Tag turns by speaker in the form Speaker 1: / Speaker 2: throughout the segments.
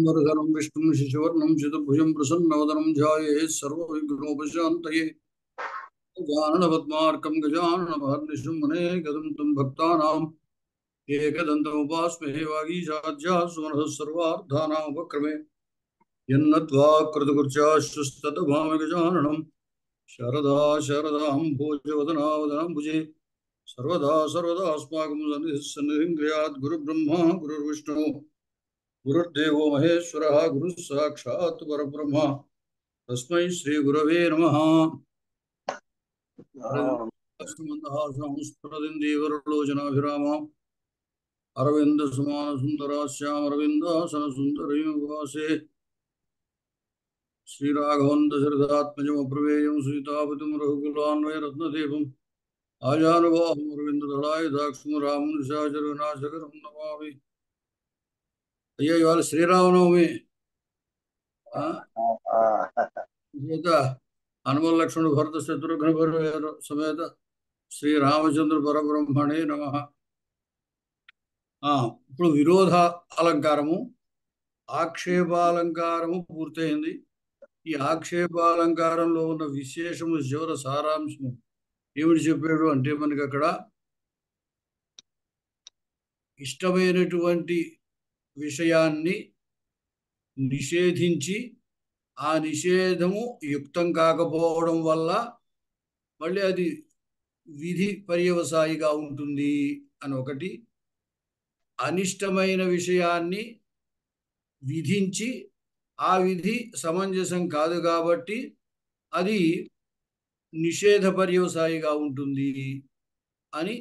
Speaker 1: वरदं विष्णुं शशिवर्णं चतुर्भुजं प्रसन्नवदनं ध्यायेत् सर्वविघ्नोपशान्तये गजाननपद्मार्कं गजाननमहर्निशं मुनेकदं तं भक्तानाम् एकदन्तमुपास्महे वागीशाद्या सुमनः सर्वार्थानामुपक्रमे यन्नत्वा कृतकृत्याश्रुस्ततभामि गजाननं शारदा शारदां भोजवदनावदनाम्बुजे सर्वदा सर्वदा अस्माकं सन्निधिं क्रियात् गुरुब्रह्मा गुरुर्विष्णुः गुरुर्देवो महेश्वरः गुरुः साक्षात् परब्रह्म तस्मै श्री गुरवे नमः। स्फुरदिन्दीवरलोचनाभिरामां अरविन्दसमानसुन्दरास्याम् अरविन्दासनसुन्दरीमुपासे श्रीराघवन्दशरथात्मजमप्रमेयं सीतापतिं रघुकुलान्वयरत्नदेवम् आजानुबाहुम् अरविन्ददलायुधाक्षं रामनुशाचरविनाशकरं नमामि। అయ్యా ఇవాళ శ్రీరామనవమి చేత హనుమ లక్ష్మణ భరత శత్రుఘ్న సమేత శ్రీరామచంద్ర పరబ్రహ్మణే నమః. ఇప్పుడు విరోధ అలంకారము ఆక్షేపాలంకారము పూర్తయింది. ఈ ఆక్షేపాలంకారంలో ఉన్న విశేషము చివర సారాంశము ఏమిటి చెప్పాడు అంటే మనకి అక్కడ ఇష్టమైనటువంటి విషయాన్ని నిషేధించి ఆ నిషేధము యుక్తం కాకపోవడం వల్ల మళ్ళీ అది విధి పర్యవసాయిగా ఉంటుంది అని ఒకటి, అనిష్టమైన విషయాన్ని విధించి ఆ విధి సమంజసం కాదు కాబట్టి అది నిషేధ పర్యవసాయిగా ఉంటుంది అని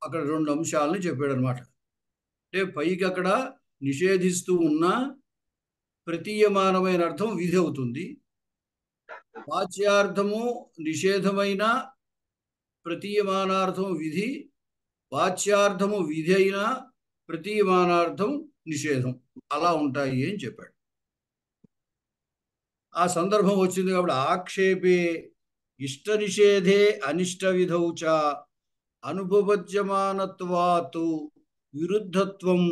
Speaker 1: అక్కడ రెండు అంశాలను చెప్పాడు అనమాట. అంటే పైకి అక్కడ నిషేధిస్తూ ఉన్న ప్రతీయమానమైన అర్థం విధి అవుతుంది, వాచ్యార్థము నిషేధమైన ప్రతీయమానార్థం విధి, వాచ్యార్థము విధి అయిన ప్రతీయమానార్థం నిషేధం, అలా ఉంటాయి అని చెప్పాడు. ఆ సందర్భం వచ్చింది కాబట్టి ఆక్షేపే ఇష్ట నిషేధే అనిష్ట విధౌ చ అనుపపద్యమానత్వాత్ విరుద్ధత్వం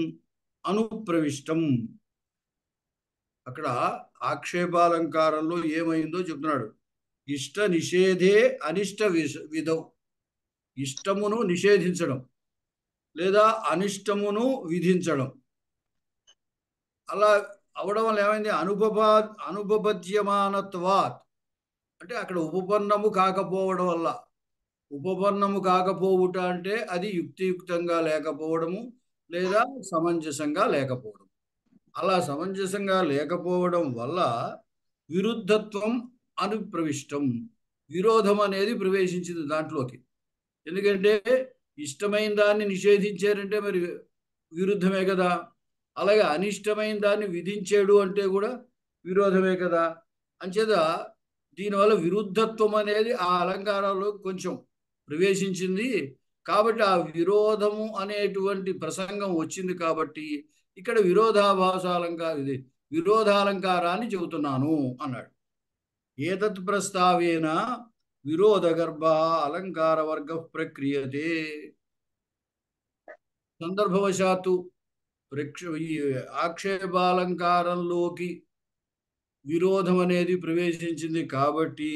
Speaker 1: అనుప్రవిష్టం. అక్కడ ఆక్షేపాలంకారంలో ఏమైందో చెప్తున్నాడు. ఇష్ట నిషేధే అనిష్ట విధౌ, ఇష్టమును నిషేధించడం లేదా అనిష్టమును విధించడం, అలా అవడం వల్ల ఏమైంది? అనుపపద్యమానత్వాత్ అంటే అక్కడ ఉపపన్నము కాకపోవడం వల్ల, ఉపపన్నము కాకపోవుట అంటే అది యుక్తియుక్తంగా లేకపోవడము లేదా సమంజసంగా లేకపోవడం. అలా సమంజసంగా లేకపోవడం వల్ల విరుద్ధత్వం అనుప్రవిష్టం, విరోధం అనేది ప్రవేశించింది దాంట్లోకి. ఎందుకంటే ఇష్టమైన దాన్ని నిషేధించారంటే మరి విరుద్ధమే కదా, అలాగే అనిష్టమైన దాన్ని విధించాడు అంటే కూడా విరోధమే కదా. అంచేత దీనివల్ల విరుద్ధత్వం అనేది ఆ అలంకారాల్లో కొంచెం ప్రవేశించింది. కాబట్టి ఆ విరోధము అనేటువంటి ప్రసంగం వచ్చింది కాబట్టి ఇక్కడ విరోధాలంకారాన్ని చెబుతున్నాను అన్నాడు. ఏతత్ ప్రస్తావేన విరోధగర్భ అలంకార వర్గ ప్రక్రియతే. సందర్భవశాత్తు ఈ ఆక్షేపాలంకారంలోకి విరోధం అనేది ప్రవేశించింది కాబట్టి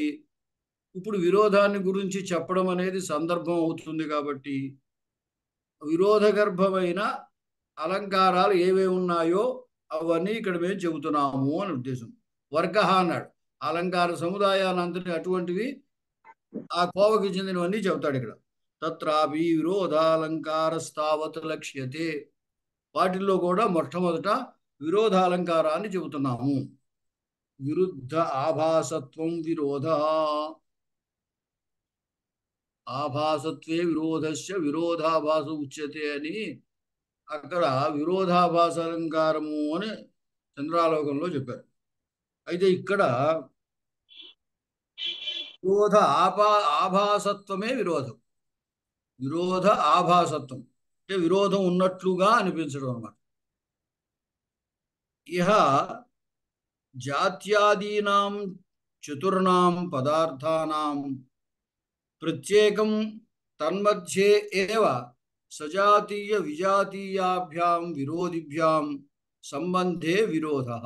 Speaker 1: ఇప్పుడు విరోధాన్ని గురించి చెప్పడం అనేది సందర్భం అవుతుంది. కాబట్టి విరోధగర్భమైన అలంకారాలు ఏవేవి ఉన్నాయో అవన్నీ ఇక్కడ మేము చెబుతున్నాము అని ఉద్దేశం. వర్గ అన్నాడు, అలంకార సముదాయాలంతటి అటువంటివి ఆ కోవకి చెందినవన్నీ చెబుతాడు ఇక్కడ. తత్రాపి విరోధాలంకారస్తావత్ లక్ష్యతే, వాటిల్లో కూడా మొట్టమొదట విరోధాలంకారాన్ని చెబుతున్నాము. విరుద్ధ ఆభాసత్వం విరోధ, ఆభాసత్వే విరోధస్య విరోధాభాస ఉచ్యతే అని అక్కడ విరోధాభాస అలంకారము అని చంద్రాలోకంలో చెప్పారు. అయితే ఇక్కడ విరోధ ఆభాసత్వమే విరోధం. విరోధ ఆభాసత్వం అంటే విరోధం ఉన్నట్లుగా అనిపించడం అన్నమాట. ఇహ జాత్యాదీనాం చతుర్ణాం పదార్థానాం ప్రత్యేకం తన్మధ్యే ఏవ సజాతీయ విజాతీయాభ్యాం విరోధిభ్యాం సంబంధే విరోధః.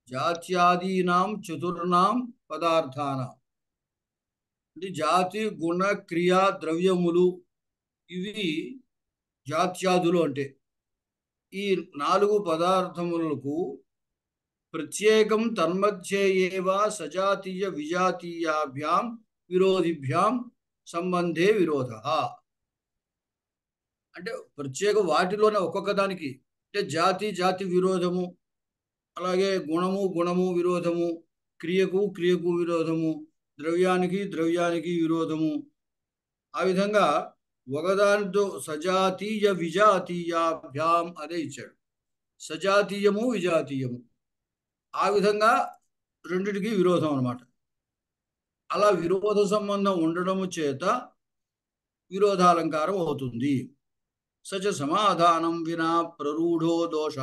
Speaker 1: జాత్యాదీనాం చతుర్ణాం పదార్థానాం అంటే జాతి గుణ క్రియా ద్రవ్యములు ఇవి జాత్యాదులు అంటే ఈ 4 పదార్థములకు ప్రత్యేకం తన్మధ్యే ఏవ సజాతీయ విజాతీయాభ్యాం విరోధిభ్యాం సంబంధే విరోధః. అంటే ప్రత్యేక వాటిలోనే ఒక్కొక్క దానికి అంటే జాతి జాతి విరోధము, అలాగే గుణము గుణము విరోధము, క్రియకు క్రియకు విరోధము, ద్రవ్యానికి ద్రవ్యానికి విరోధము. ఆ విధంగా ఒకదానితో సజాతీయ విజాతీయాభ్యాం అదే ఇచ్చాడు. సజాతీయము విజాతీయము ఆ విధంగా రెండిటికి విరోధం అన్నమాట. అలా విరోధ సంబంధం ఉండడము చేత విరోధాలంకారం అవుతుంది. సచ సమాధానం వినా ప్రరూఢో దోష.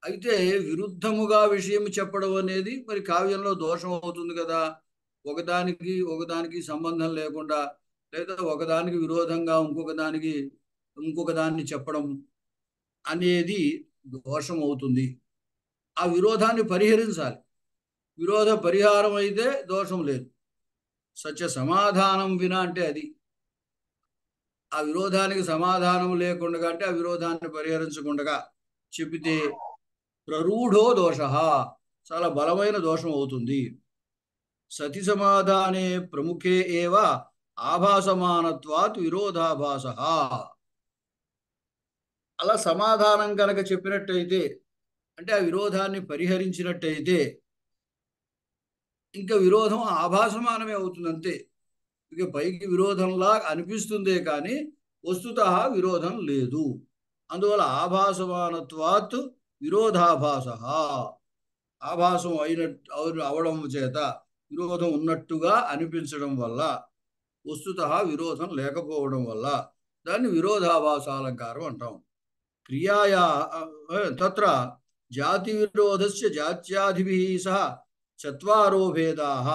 Speaker 1: అయితే విరుద్ధముగా విషయం చెప్పడం అనేది మరి కావ్యంలో దోషం అవుతుంది కదా. ఒకదానికి ఒకదానికి సంబంధం లేకుండా లేదా ఒకదానికి విరోధంగా ఇంకొక దాన్ని చెప్పడం అనేది దోషం అవుతుంది. ఆ విరోధాన్ని పరిహరించాలి. విరోధ పరిహారం అయితే దోషం లేదు. సత్య సమాధానం వినా అంటే అది ఆ విరోధానికి సమాధానం లేకుండా అంటే ఆ విరోధాన్ని పరిహరించకుండా చెప్పితే ప్రరూఢో దోష చాలా బలమైన దోషం అవుతుంది. సతి సమాధానే ప్రముఖే ఏవ ఆభాసమానత్వాత్ విరోధాభాస. అలా సమాధానం కనుక చెప్పినట్టయితే అంటే ఆ విరోధాన్ని పరిహరించినట్టయితే ఇంకా విరోధం ఆభాసమానమే అవుతుంది అంతే. ఇక పైకి విరోధంలా అనిపిస్తుందే కానీ వస్తుతః విరోధం లేదు. అందువల్ల ఆభాసమానత్వాత్ విరోధాభాస. ఆభాసం అవడం చేత విరోధం ఉన్నట్టుగా అనిపించడం వల్ల వస్తుతః విరోధం లేకపోవడం వల్ల దాన్ని విరోధాభాసాలంకారం అంటాం. క్రియాయా తత్ర జాతి విరోధస్య జాత్యాదిభిః సహ చత్వారో భేదాః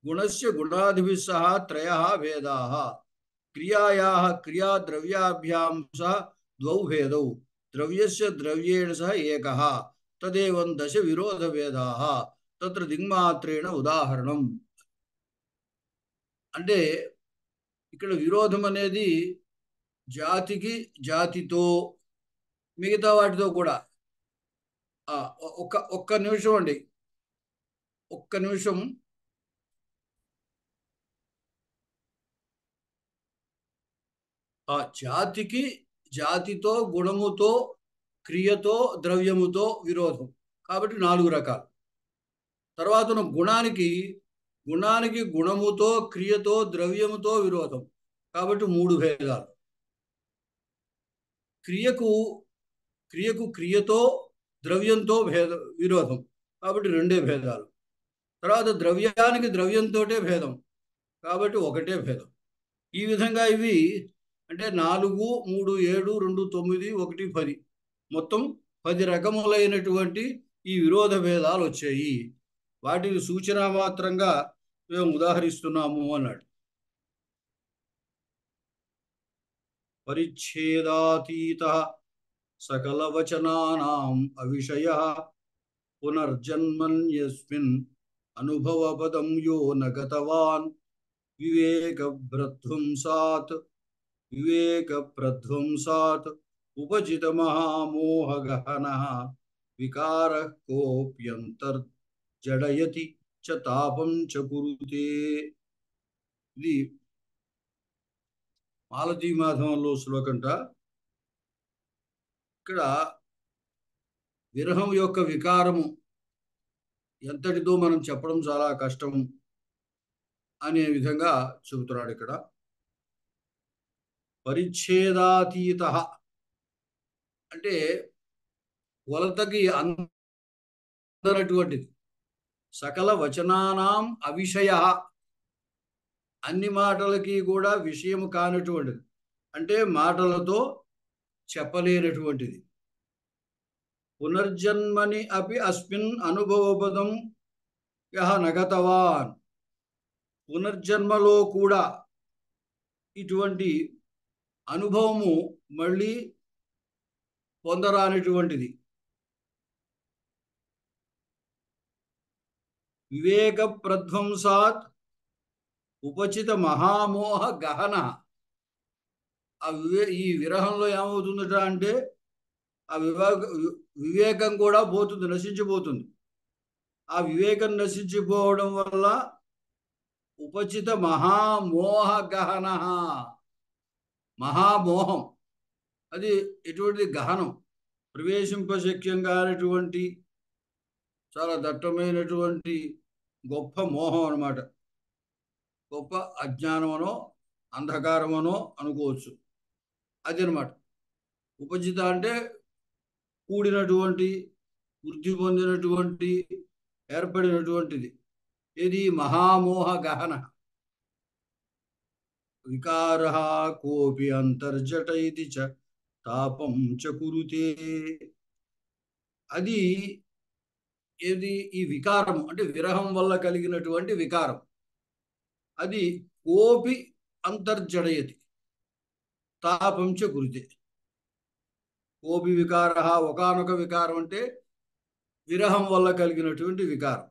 Speaker 1: గుణస్య గుణాదిభిః సహ త్రయః భేదాః క్రియాయాః క్రియాద్రవ్యాభ్యాం సహ ద్వౌ భేదౌ ద్రవ్యస్య ద్రవ్యేణ సహ ఏకః తదేవం దశ విరోధ భేదాః తత్ర దిగ్మాత్రేణ ఉదాహరణం. అంటే ఇక్కడ విరోధం అనేది జాతికి జాతితో మిగతా వాటితో కూడా ఒక్క నిమిషం అండి, ఒక్క నిమిషం. ఆ జాతికి జాతితో గుణముతో క్రియతో ద్రవ్యముతో విరోధం కాబట్టి 4 రకాలు. తర్వాత గుణానికి గుణముతో క్రియతో ద్రవ్యముతో విరోధం కాబట్టి 3 భేదాలు. క్రియకు క్రియతో ద్రవ్యంతో విరోధం కాబట్టి 2 భేదాలు. తర్వాత ద్రవ్యానికి ద్రవ్యంతోటే భేదం కాబట్టి 1 భేదం. ఈ విధంగా ఇవి అంటే 4, 3, 7, 2, 9, 1, 10 మొత్తం 10 రకములైనటువంటి ఈ విరోధ భేదాలు వచ్చాయి. వాటిని సూచన మాత్రంగా మేము ఉదాహరిస్తున్నాము అన్నాడు. పరిచ్ఛేదాతీత సకల వచనానాం అవిషయః పునర్జన్మన్యస్మిన్ అనుభవపదం యో నగతవాన్ వివేక ప్రధ్వంసాత్ ఉపజిత మహామోహగహనః వికారః కోప్యంతర్జడయతి చ తాపం చ కురుతే. ఇది మాలతీ మాధవంలో శ్లోకంట. ఇక్కడ విరహం యొక్క వికారము ఎంతటితో మనం చెప్పడం చాలా కష్టం అనే విధంగా చెబుతున్నాడు. ఇక్కడ పరిచ్ఛేదాతీత అంటే కొలతకి అందనటువంటిది. సకల వచనానాం అవిషయ అన్ని మాటలకి కూడా విషయము కానటువంటిది అంటే మాటలతో చెప్పలేనటువంటిది. పునర్జన్మని అపి అస్మిన్ అనుభవపదం యః నగతవాన్ పునర్జన్మలో కూడా ఇటువంటి అనుభవము మళ్ళీ పొందరానిటువంటిది. వివేక ప్రధ్వంసాత్ ఉపచిత మహామోహ గహన. ఈ విరహంలో ఏమవుతుందట అంటే ఆ వివేకం కూడా పోతుంది, నశించిపోతుంది. ఆ వివేకం నశించిపోవడం వల్ల ఉపచిత మహామోహ గహన, మహామోహం అది ఎటువంటి గహనం, ప్రవేశింపశక్యం కానటువంటి చాలా దట్టమైనటువంటి గొప్ప మోహం అన్నమాట. గొప్ప అజ్ఞానమనో అంధకారమనో అనుకోవచ్చు. అది అనమాట. ఉపజిత అంటే కూడినటువంటి, వృద్ధి పొందినటువంటి, ఏర్పడినటువంటిది. ఇది మహామోహ గహన. వికార కోపి అంతర్జట ఇది చ తాపం చ కురుతే. అది ఏది? ఈ వికారం అంటే విరహం వల్ల కలిగినటువంటి వికారం. అది కోపి అంతర్జడయతి తాపం చ కురుతే. కోపి వికార, ఒకానొక వికారం అంటే విరహం వల్ల కలిగినటువంటి వికారం.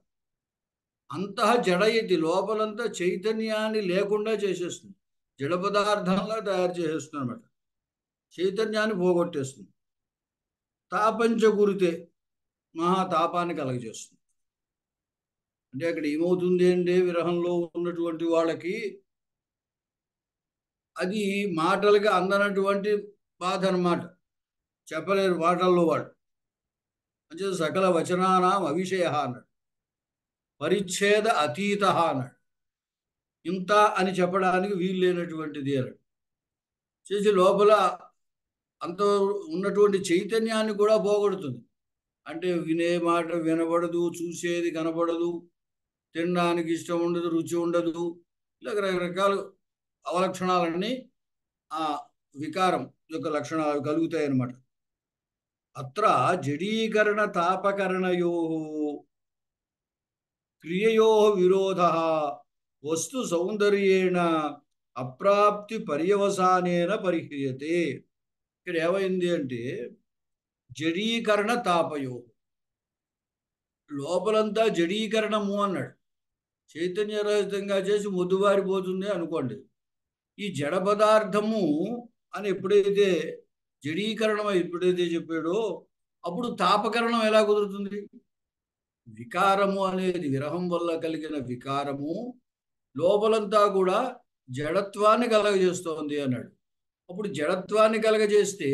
Speaker 1: అంతః జడయతి, లోపలంతా చైతన్యాన్ని లేకుండా చేసేస్తుంది, జడ పదార్థంలా తయారు చేసేస్తుంది అనమాట. చైతన్యాన్ని పోగొట్టేస్తుంది. తాపంచ గురితే, మహాతాపాన్ని కలగజేస్తుంది. అంటే అక్కడ ఏమవుతుంది అంటే విరహంలో ఉన్నటువంటి వాళ్ళకి అది మాటలుగా అందనటువంటి బాధ అనమాట. చెప్పలేరు మాటల్లో వాళ్ళు. అంటే సకల వచనానాం అవిషయ అన్నాడు, పరిచ్ఛేద అతీత అన్నాడు. ఇంత అని చెప్పడానికి వీలు లేనటువంటిది అన్నాడు. చేసి లోపల అంత ఉన్నటువంటి చైతన్యాన్ని కూడా పోగొడుతుంది. అంటే వినే మాట వినబడదు, చూసేది కనబడదు, తినడానికి ఇష్టం ఉండదు, రుచి ఉండదు, ఇలా రకరకాల అవలక్షణాలన్నీ ఆ వికారం యొక్క లక్షణాలు కలుగుతాయి అన్నమాట. అత్ర జడీకరణ తాపకరణయో క్రియయో విరోధ వస్తు సౌందర్యేణ అప్రాప్తి పర్యవసానేన పరిహ్రియతే. ఇక్కడ ఏమైంది అంటే జడీకరణ తాపయో, లోపలంతా జడీకరణము అన్నాడు. చైతన్యరహితంగా చేసి మొద్దుబారిపోతుంది అనుకోండి. ఈ జడ పదార్థము అని ఎప్పుడైతే జడీకరణం ఎప్పుడైతే చెప్పాడో అప్పుడు తాపకరణం ఎలా కుదురుతుంది? వికారము అనేది విరహం వల్ల కలిగిన వికారము లోపలంతా కూడా జడత్వాన్ని కలగజేస్తోంది అన్నాడు. అప్పుడు జడత్వాన్ని కలగజేస్తే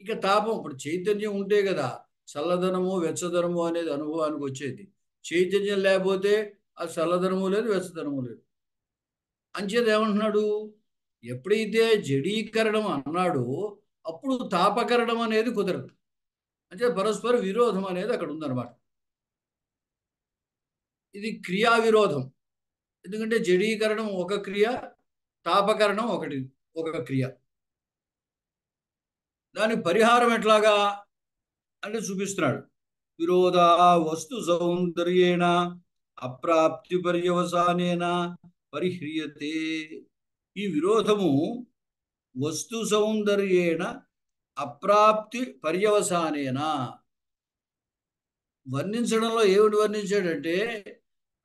Speaker 1: ఇక తాపం, ఇప్పుడు చైతన్యం ఉంటే కదా చల్లదనము వెచ్చదనము అనేది అనుభవానికి వచ్చేది. చైతన్యం లేకపోతే ఆ చల్లదనము లేదు, వెచ్చదనము లేదు. అంచేది ఏమంటున్నాడు? ఎప్పుడైతే జడీకరణం అన్నాడో అప్పుడు తాపకరణం అనేది కుదరదు. అంటే పరస్పర విరోధం అనేది అక్కడ ఉందన్నమాట. ఇది క్రియా విరోధం. ఎందుకంటే జడీకరణం ఒక క్రియ, తాపకరణం ఒక క్రియ. దాని పరిహారం ఎట్లాగా అంటే చూపిస్తున్నాడు. విరోధ వస్తు సౌందర్యేణ అప్రాప్తి పర్యవసానేన పరిహ్రియతే. ఈ విరోధము వస్తు సౌందర్యేణ అప్రాప్తి పర్యవసానేన, వర్ణించడంలో ఏమిటి వర్ణించాడంటే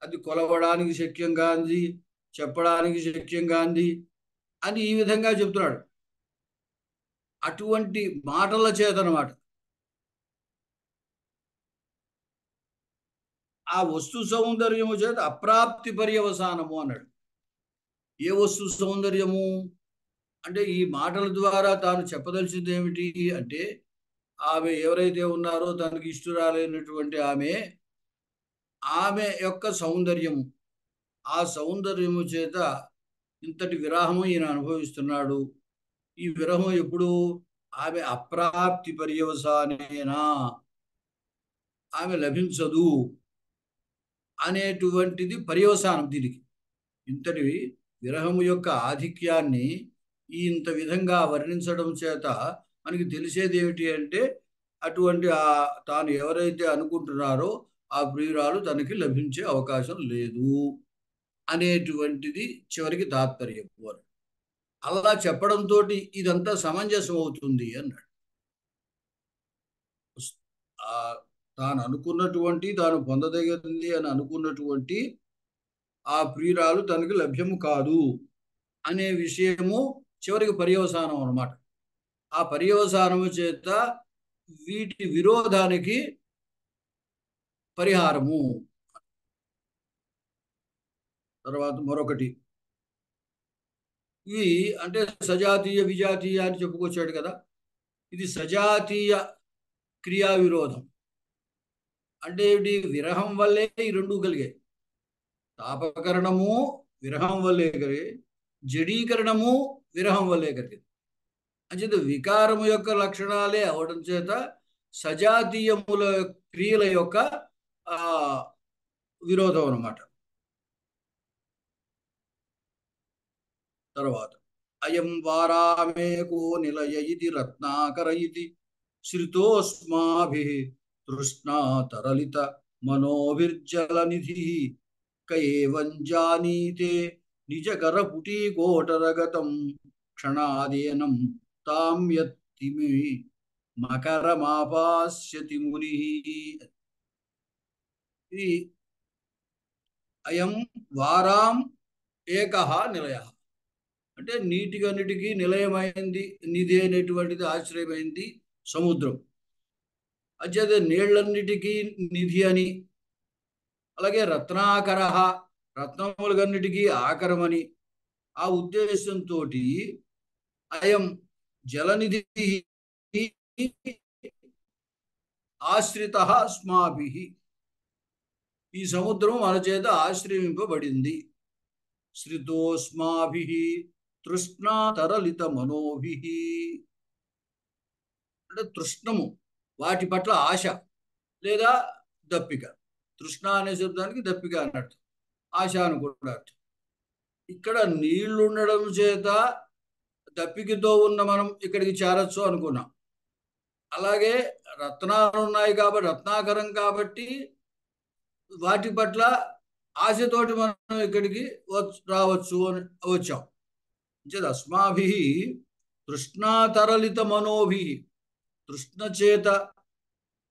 Speaker 1: అది కొలవడానికి శక్యం కాంది, చెప్పడానికి శక్యం కాంది అని ఈ విధంగా చెప్తున్నాడు. అటువంటి మాటల చేత అన్నమాట ఆ వస్తు సౌందర్యము చేత అప్రాప్తి పర్యవసానము అన్నాడు. ఏ వస్తు సౌందర్యము అంటే ఈ మాటల ద్వారా తాను చెప్పదలిచింది ఏమిటి అంటే ఆమె ఎవరైతే ఉన్నారో తనకి ఇష్టరాలైనటువంటి ఆమె యొక్క సౌందర్యము, ఆ సౌందర్యము చేత ఇంతటి విరహము ఈయన అనుభవిస్తున్నాడు. ఈ విరహం ఎప్పుడు? ఆమె అప్రాప్తి పర్యవసానేనా, ఆమె లభించదు అనేటువంటిది పర్యవసానం దీనికి. ఇంతటి విరహము యొక్క ఆధిక్యాన్ని ఇంత విధంగా వర్ణించడం చేత మనకి తెలిసేది ఏమిటి అంటే అటువంటి తాను ఎవరైతే అనుకుంటున్నారో ఆ ప్రియురాలు తనకి లభించే అవకాశం లేదు అనేటువంటిది చివరికి తాత్పర్యం. అలా చెప్పడంతో ఇదంతా సమంజసం అవుతుంది అన్నాడు. ఆ, తాను అనుకున్నటువంటి, తాను పొందదగింది అని అనుకున్నటువంటి ఆ ప్రియురాలు తనకి లభ్యము కాదు అనే విషయము చివరికి పర్యవసానం అన్నమాట. ఆ పర్యవసానము చేత వీటి విరోధానికి పరిహారము. తర్వాత మరొకటి, ఇవి అంటే సజాతీయ విజాతీయ అని చెప్పుకొచ్చాడు కదా. ఇది సజాతీయ క్రియా విరోధం. అంటే ఏమిటి? విరహం వల్లే ఈ రెండు కలిగాయి. తాపకరణము విరహం వల్లే కలిగాయి, జడీకరణము విరహం వల్లే కలిగింది. అంచేత వికారము యొక్క లక్షణాలే అవడం చేత సజాతీయముల క్రియల యొక్క ఆ విరోధం అన్నమాట. తర్వాత అయం వారామేకో నిలయ ఇది రత్నాకర ఇది శ్రితోస్మాభి తృష్ణా తరలిత మనోభిర్జల నిధి కయేవం జానీతే నిజకర పుటీకోటరగతం క్షణాదేనం తాం యత్తిమి మకరమాపాస్యతి ముని. ఇది అయం వారాం ఏకః నిలయ అంటే నీటికన్నిటికీ నిలయమైంది, నిధి అనేటువంటిది ఆశ్రయమైంది సముద్రం. అంచేత నీళ్లన్నిటికీ నిధి అని, అలాగే రత్నాకర రత్నములకన్నిటికీ ఆకరమని ఆ ఉద్దేశంతో అయం జలనిధి ఆశ్రిత అస్మాభి, ఈ సముద్రం మన చేత ఆశ్రయింపబడింది. శ్రితోస్మాభి తృష్ణా తరలిత మనోభి అంటే తృష్ణము, వాటి పట్ల ఆశ లేదా దప్పిక. తృష్ణ అనే శబ్దానికి దప్పిక అన్నట్టు, ఆశ అని కూడా అర్థం. ఇక్కడ నీళ్లు ఉండడం చేత దప్పికతో ఉన్న మనం ఇక్కడికి చేరచ్చు అనుకున్నాం. అలాగే రత్నాలు ఉన్నాయి కాబట్టి, రత్నాకరం కాబట్టి వాటి పట్ల ఆశతోటి మనం ఇక్కడికి రావచ్చు అని వచ్చాం. అస్మాభి తృష్ణా తరలిత మనోభి, తృష్ణ చేత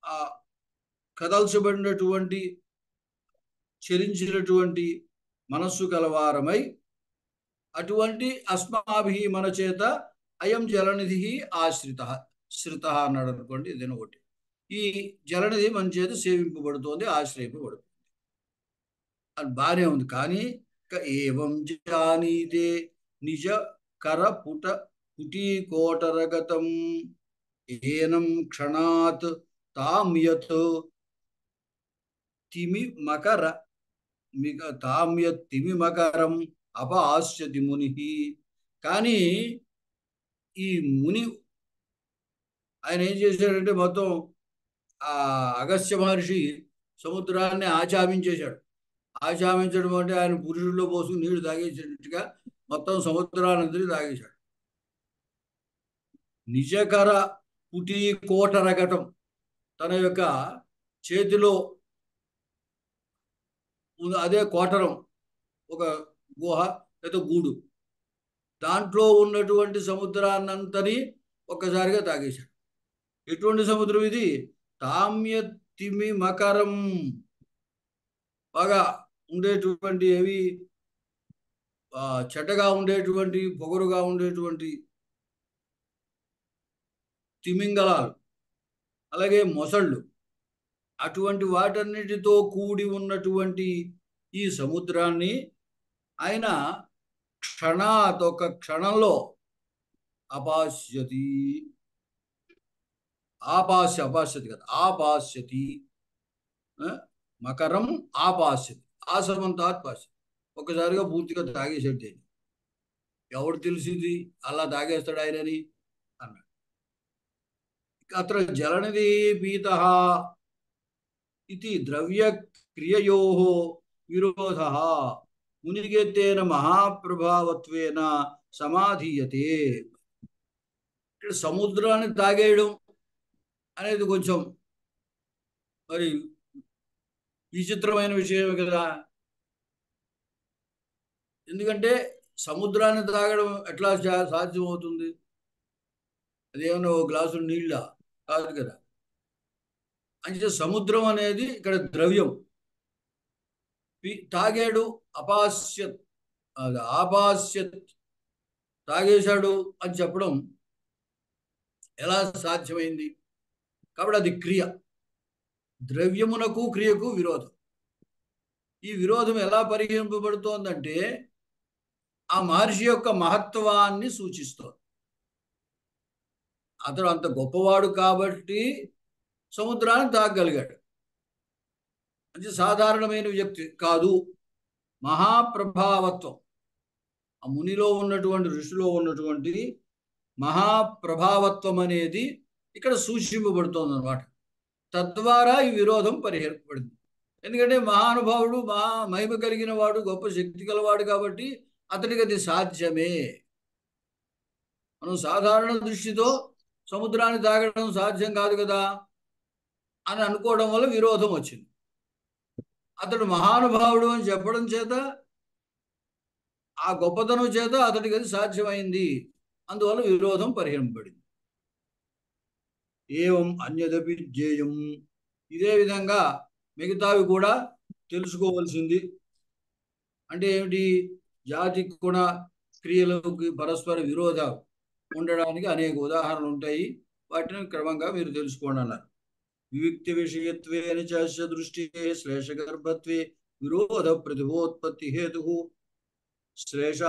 Speaker 1: ఆ కదల్చబడినటువంటి, చరించినటువంటి మనస్సు కలవారమై, అటువంటి అస్మాభి మన చేత అయం జలనిధి ఆశ్రిత, శ్రిత అన్నాడు అనుకోండి, ఇదేనా ఒకటి. ఈ జలనిధి మన చేత సేవింపబడుతోంది, ఆశ్రయింపబడుతుంది అని బాగానే ఉంది. కానీ ఏవం జానీతే నిజ కర పుటీకోటరగతం ఏనం క్షణాత్ తాం యత్ తిమి మకర తాం యత్ తిమి మకరం అపాస్యతి ముని. కానీ ఈ ముని ఆయన ఏం చేశాడంటే, మొత్తం ఆ అగస్త్య మహర్షి సముద్రాన్ని ఆచామించేశాడు. ఆచామించడం అంటే ఆయన పురుషుల్లో పోసుకుని నీళ్లు తాగేసినట్టుగా మొత్తం సముద్రానందరి తాగేశాడు. నిజకర పుటి కోటరగటం, తన యొక్క చేతిలో అదే కోటరం, ఒక గుహ లేదా గూడు, దాంట్లో ఉన్నటువంటి సముద్రాన్నంతని ఒక్కసారిగా తాగేశాడు. ఎటువంటి సముద్రం ఇది? తామ్య తిమి మకరం, బాగా ఉండేటువంటి, ఏవి చెడ్డగా ఉండేటువంటి, పొగరుగా ఉండేటువంటి తిమింగలాలు, అలాగే మొసళ్ళు, అటువంటి వాటన్నిటితో కూడి ఉన్నటువంటి ఈ సముద్రాన్ని ఆయన క్షణాత్, ఒక క్షణంలో అపాస్యతి, అపాస్యతి కదా, ఆపాస్యతి, మకరం ఆపాస్యతి, ఆసమంతాత్ పాస్యతి, ఒక్కసారిగా పూర్తిగా తాగేసాడు. దేని ఎవడు తెలిసింది అలా తాగేస్తాడు ఆయనని అన్నాడు. అత్ర జలనిధి పీత ఇది ద్రవ్య క్రియయో విరోధ మునిగెత్తేన మహాప్రభావత్వేన సమాధీయతే. ఇక్కడ సముద్రాన్ని తాగేయడం అనేది కొంచెం మరి విచిత్రమైన విషయం కదా. ఎందుకంటే సముద్రాన్ని తాగడం ఎట్లా సాధ్యం అవుతుంది? అదేమన్నా ఓ గ్లాసు నీళ్ళ కాదు కదా. అంటే సముద్రం అనేది ఇక్కడ ద్రవ్యం. తాగాడు అపాస్యత్, అది ఆపాస్యత్, తాగేశాడు అని చెప్పడం ఎలా సాధ్యమైంది? కాబట్టి అది క్రియ. ద్రవ్యమునకు క్రియకు విరోధం. ఈ విరోధం ఎలా పరిగణింపబడుతోందంటే ఆ మహర్షి యొక్క మహత్వాన్ని సూచిస్తోంది. అతడు అంత గొప్పవాడు కాబట్టి సముద్రాన్ని తాగగలిగాడు. అంటే సాధారణమైన వ్యక్తి కాదు. మహాప్రభావత్వం, ఆ మునిలో ఉన్నటువంటి ఋషిలో ఉన్నటువంటి మహాప్రభావత్వం అనేది ఇక్కడ సూచింపబడుతోంది అనమాట. తద్వారా ఈ విరోధం పరిహరింపబడింది. ఎందుకంటే మహానుభావుడు, మహిమ కలిగిన వాడు, గొప్ప శక్తి గలవాడు కాబట్టి అతనికి అది సాధ్యమే. మనం సాధారణ దృష్టితో సముద్రాన్ని తాగడం సాధ్యం కాదు కదా అని అనుకోవడం వల్ల విరోధం వచ్చింది. అతడు మహానుభావుడు అని చెప్పడం చేత, ఆ గొప్పతనం చేత అతడికి అది సాధ్యమైంది. అందువల్ల విరోధం పరిహరింపబడింది. ఏవం అన్యదపి జ్ఞేయం, ఇదే విధంగా మిగతావి కూడా తెలుసుకోవలసింది. అంటే ఏమిటి? జాతి గుణ క్రియలకు పరస్పర విరోధాలు ఉండడానికి అనేక ఉదాహరణలు ఉంటాయి. వాటిని క్రమంగా మీరు తెలుసుకోండి అన్నారు. వివిక్తి విషయత్వేన చ దృష్టి శ్లేషగర్భత్వే విరోధ ప్రతిభోత్పత్తి హేతు శ్లేష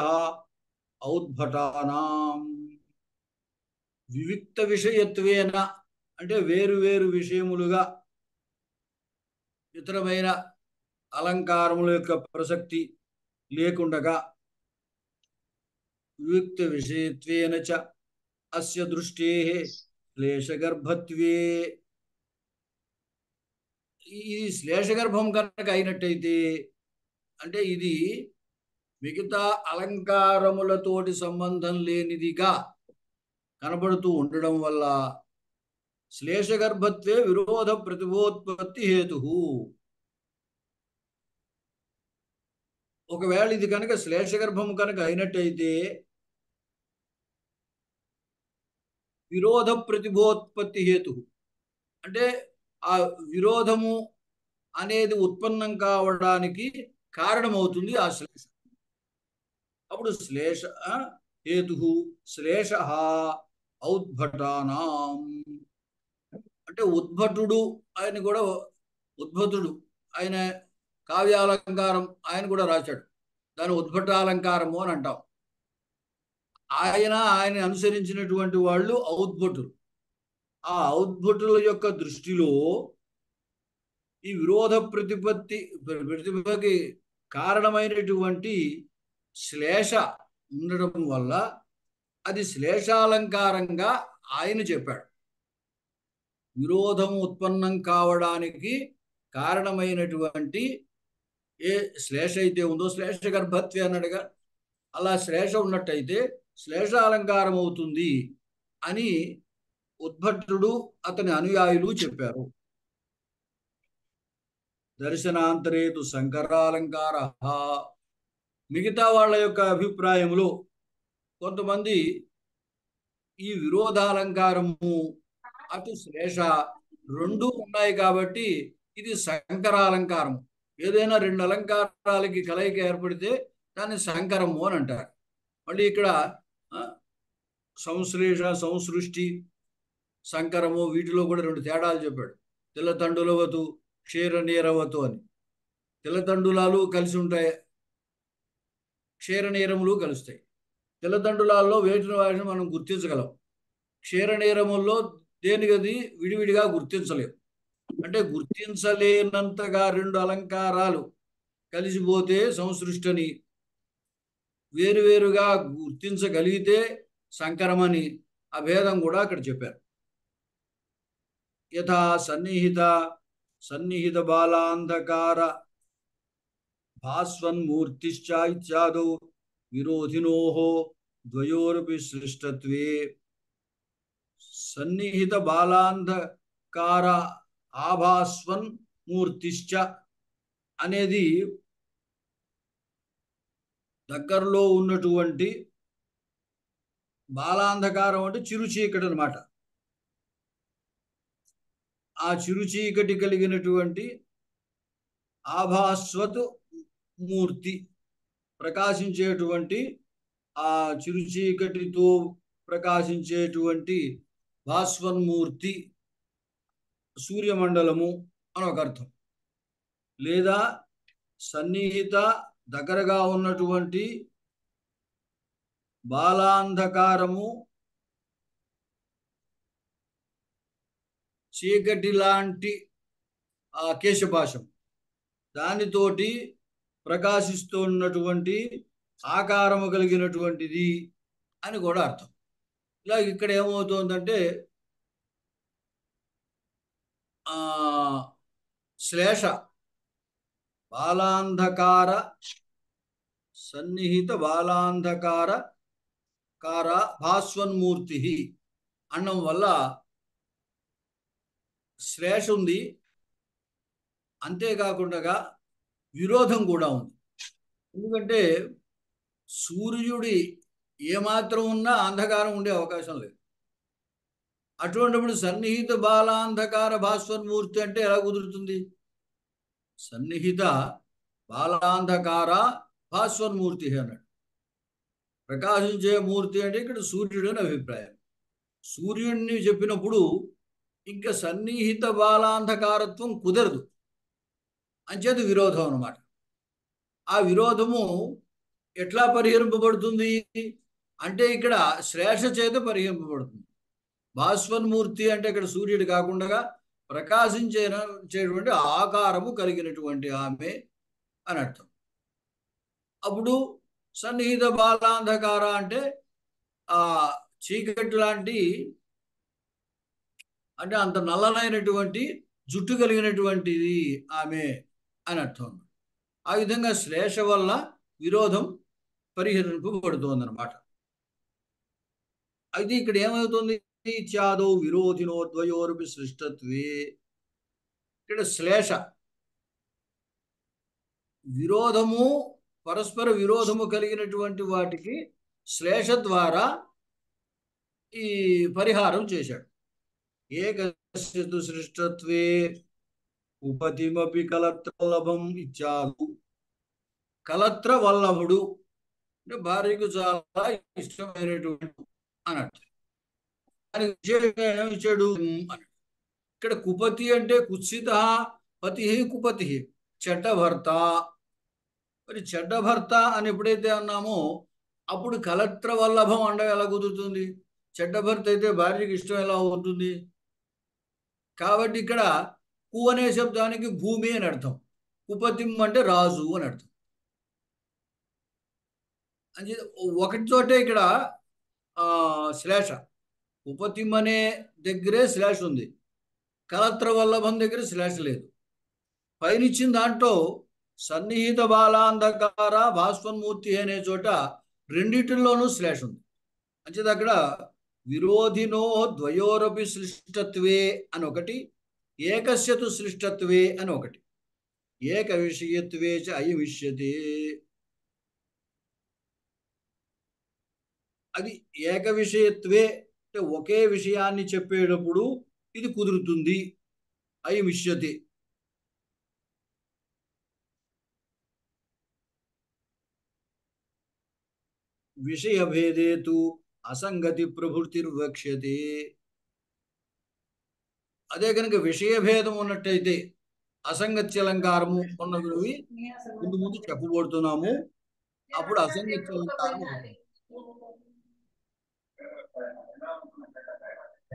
Speaker 1: ఔద్భటానాం. వివిక్త విషయత్వేన అంటే వేరు వేరు విషయములుగా, ఇతరమైన అలంకారముల యొక్క ప్రసక్తి లేకుండగా, వివిక్త విషయత్వేన చ అస్య దృష్టే శ్లేషగర్భత్వే, ఈ శ్లేషగర్భం కనుక అయినట్టయితే, అంటే ఇది మిగతా అలంకారములతోటి సంబంధం లేనిదిగా కనబడుతూ ఉండడం వల్ల శ్లేషగర్భత్వే విరోధ ప్రతిభోత్పత్తి హేతు. ఒకవేళ ఇది కనుక శ్లేషగర్భం కనుక అయినట్టయితే విరోధ ప్రతిభోత్పత్తి హేతు, అంటే ఆ విరోధము అనేది ఉత్పన్నం కావడానికి కారణమవుతుంది ఆ శ్లేష. అప్పుడు శ్లేష హేతు శ్లేష ఔద్భటానాం. అంటే ఉద్భటుడు, ఆయన కూడా ఉద్భటుడు, ఆయన కావ్యాలంకారం ఆయన కూడా రాశాడు. దాని ఉద్భటాలంకారము అని అంటాం. ఆయన అనుసరించినటువంటి వాళ్ళు ఔద్భటులు. ఆ ఔద్భటుల యొక్క దృష్టిలో ఈ విరోధ ప్రతిభకి కారణమైనటువంటి శ్లేష ఉండడం వల్ల అది శ్లేషాలంకారంగా ఆయన చెప్పాడు. విరోధం ఉత్పన్నం కావడానికి కారణమైనటువంటి ఏ శ్లేష అయితే ఉందో, శ్లేష గర్భత్వే అన్నాడుగా, అలా శ్లేష ఉన్నట్టయితే శ్లేషాలంకారం అవుతుంది అని ఉద్భట్టుడు అతని అనుయాయులు చెప్పారు. దర్శనాంతరేతు శంకరాలంకార. మిగతా వాళ్ళ యొక్క అభిప్రాయంలో కొంతమంది ఈ విరోధాలంకారము అటు శ్లేష రెండు ఉన్నాయి కాబట్టి ఇది శంకరాలంకారం. ఏదైనా రెండు అలంకారాలకి కలయిక ఏర్పడితే దాన్ని శంకరము అని అంటారు. మళ్ళీ ఇక్కడ సంశ్లేష, సంసృష్టి, శంకరము వీటిలో కూడా రెండు తేడాలు చెప్పాడు. తిలతండులవతు, క్షీర నీరవతు అని. తిలతండులాలు కలిసి ఉంటాయి, క్షీర నీరములు కలుస్తాయి. తిలతండులాల్లో వాటిని మనం గుర్తించగలం. క్షీర నీరముల్లో దేనికది విడివిడిగా గుర్తించలేము. అంటే గుర్తించలేనంతగా రెండు అలంకారాలు కలిసిపోతే సంసృష్టిని, వేరువేరుగా గుర్తించగలిగితే సంకరమని అభేదం కూడా అక్కడ చెప్పారు. యథా సన్నిహిత బాలాంధకార భాస్వన్మూర్తిశ్చ ఇత్యాదో విరోధినోః ద్వయోరపి సృష్టత్వే. సన్నిహిత బాలాంధకార ఆభాస్వన్ మూర్తిశ్చ అనేది దగ్గరలో ఉన్నటువంటి బాలాంధకారం అంటే చిరు చీకటి అనమాట. ఆ చిరు చీకటి కలిగినటువంటి ఆభాస్వత్ మూర్తి, ప్రకాశించేటువంటి ఆ చిరు చీకటితో ప్రకాశించేటువంటి భాస్వన్మూర్తి సూర్యమండలము అని ఒక అర్థం. లేదా సన్నిహిత దగ్గరగా ఉన్నటువంటి బాలాంధకారము చీకటి లాంటి ఆ కేశపాశం దానితోటి ప్రకాశిస్తున్నటువంటి ఆకారము కలిగినటువంటిది అని కూడా అర్థం. ఇలా ఇక్కడ ఏమవుతుందంటే శ్లేష బాలాంధకార సన్నిహిత బాలాంధకార కార భాస్వన్మూర్తి అన్నం వల్ల శ్లేష ఉంది, అంతేకాకుండా విరోధం కూడా ఉంది. ఎందుకంటే సూర్యుడి ఏమాత్రం ఉన్నా అంధకారం ఉండే అవకాశం లేదు. అటువంటిప్పుడు సన్నిహిత బాలాంధకార భాస్వన్మూర్తి అంటే ఎలా కుదురుతుంది? సన్నిహిత బాలాంధకార భాస్వన్మూర్తి అన్నాడు. ప్రకాశించే మూర్తి అంటే ఇక్కడ సూర్యుడు అని అభిప్రాయం. సూర్యుడిని చెప్పినప్పుడు ఇంకా సన్నిహిత బాలాంధకారత్వం కుదరదు, అంచేత విరోధం అన్నమాట. ఆ విరోధము ఎట్లా పరిహరింపబడుతుంది అంటే ఇక్కడ శ్లేష చేత పరిహరింపబడుతుంది. భాస్వన్మూర్తి అంటే ఇక్కడ సూర్యుడు కాకుండా ప్రకాశించేటువంటి ఆకారము కలిగినటువంటి ఆమె అని అర్థం. అప్పుడు సన్నిహిత బాలాంధకార అంటే ఆ చీకటి లాంటి, అంటే అంత నల్లనైనటువంటి జుట్టు కలిగినటువంటిది ఆమె అని అర్థం. ఆ విధంగా శ్లేష వల్ల విరోధం పరిహరింపబడుతోంది అనమాట. అయితే ఇక్కడ ఏమవుతుంది? ఇత్యాదో విరోధినో ద్వయోరపి సృష్టత్వే. ఇక్కడ శ్లేష విరోధము, పరస్పర విరోధము కలిగినటువంటి వాటికి శ్లేష ద్వారా ఈ పరిహారం చేశాడు. ఏకస్య సృష్టత్వే ఉపతిమపి కలత్రవల్లభం ఇచ్చాడు. కలత్ర వల్లభుడు అంటే భార్యకు చాలా ఇష్టమైనటువంటి అన్నట్టు. అని ఏమి ఇచ్చాడు అని. ఇక్కడ కుపతి అంటే కుత్సిత, పతి కుపతి, చెడ్డ భర్త. మరి చెడ్డ భర్త అని ఎప్పుడైతే అన్నామో అప్పుడు కలత్ర వల్లభం అండ ఎలా కుదురుతుంది? చెడ్డ భర్త అయితే భార్యకి ఇష్టం ఎలా ఉంటుంది? కాబట్టి ఇక్కడ కు అనే శబ్దానికి భూమి అని అర్థం, కుపతిం అంటే రాజు అని అర్థం. అంటే ఒకటి చోటే ఇక్కడ శ్లేష, ఉపతిం అనే దగ్గరే శ్లేష ఉంది, కలత్ర వల్లభం దగ్గర శ్లేష లేదు. పైనిచ్చిన దాంట్లో సన్నిహిత బాలాంధకార భాస్వన్మూర్తి అనే చోట రెండిటిల్లోనూ శ్లేష ఉంది. అంటే అక్కడ విరోధినో ద్వయోరపి సృష్టత్వే అని ఒకటి, ఏకస్యతు సృష్టత్వే అని ఒకటి. ఏక విషయత్వే చ అయమిష్యతే. అది ఏక విషయత్వే అంటే ఒకే విషయాన్ని చెప్పేటప్పుడు ఇది కుదురుతుంది. అయమిష్యతే. విషయభేదే తు అసంగతి ప్రభృతిర్వక్ష్యతే. అదే కనుక విషయభేదం ఉన్నట్టయితే అసంగత్యలంకారము ఉన్నవి ముందు ముందు చెప్పబడుతున్నాము. అప్పుడు అసంగత్యలంకారం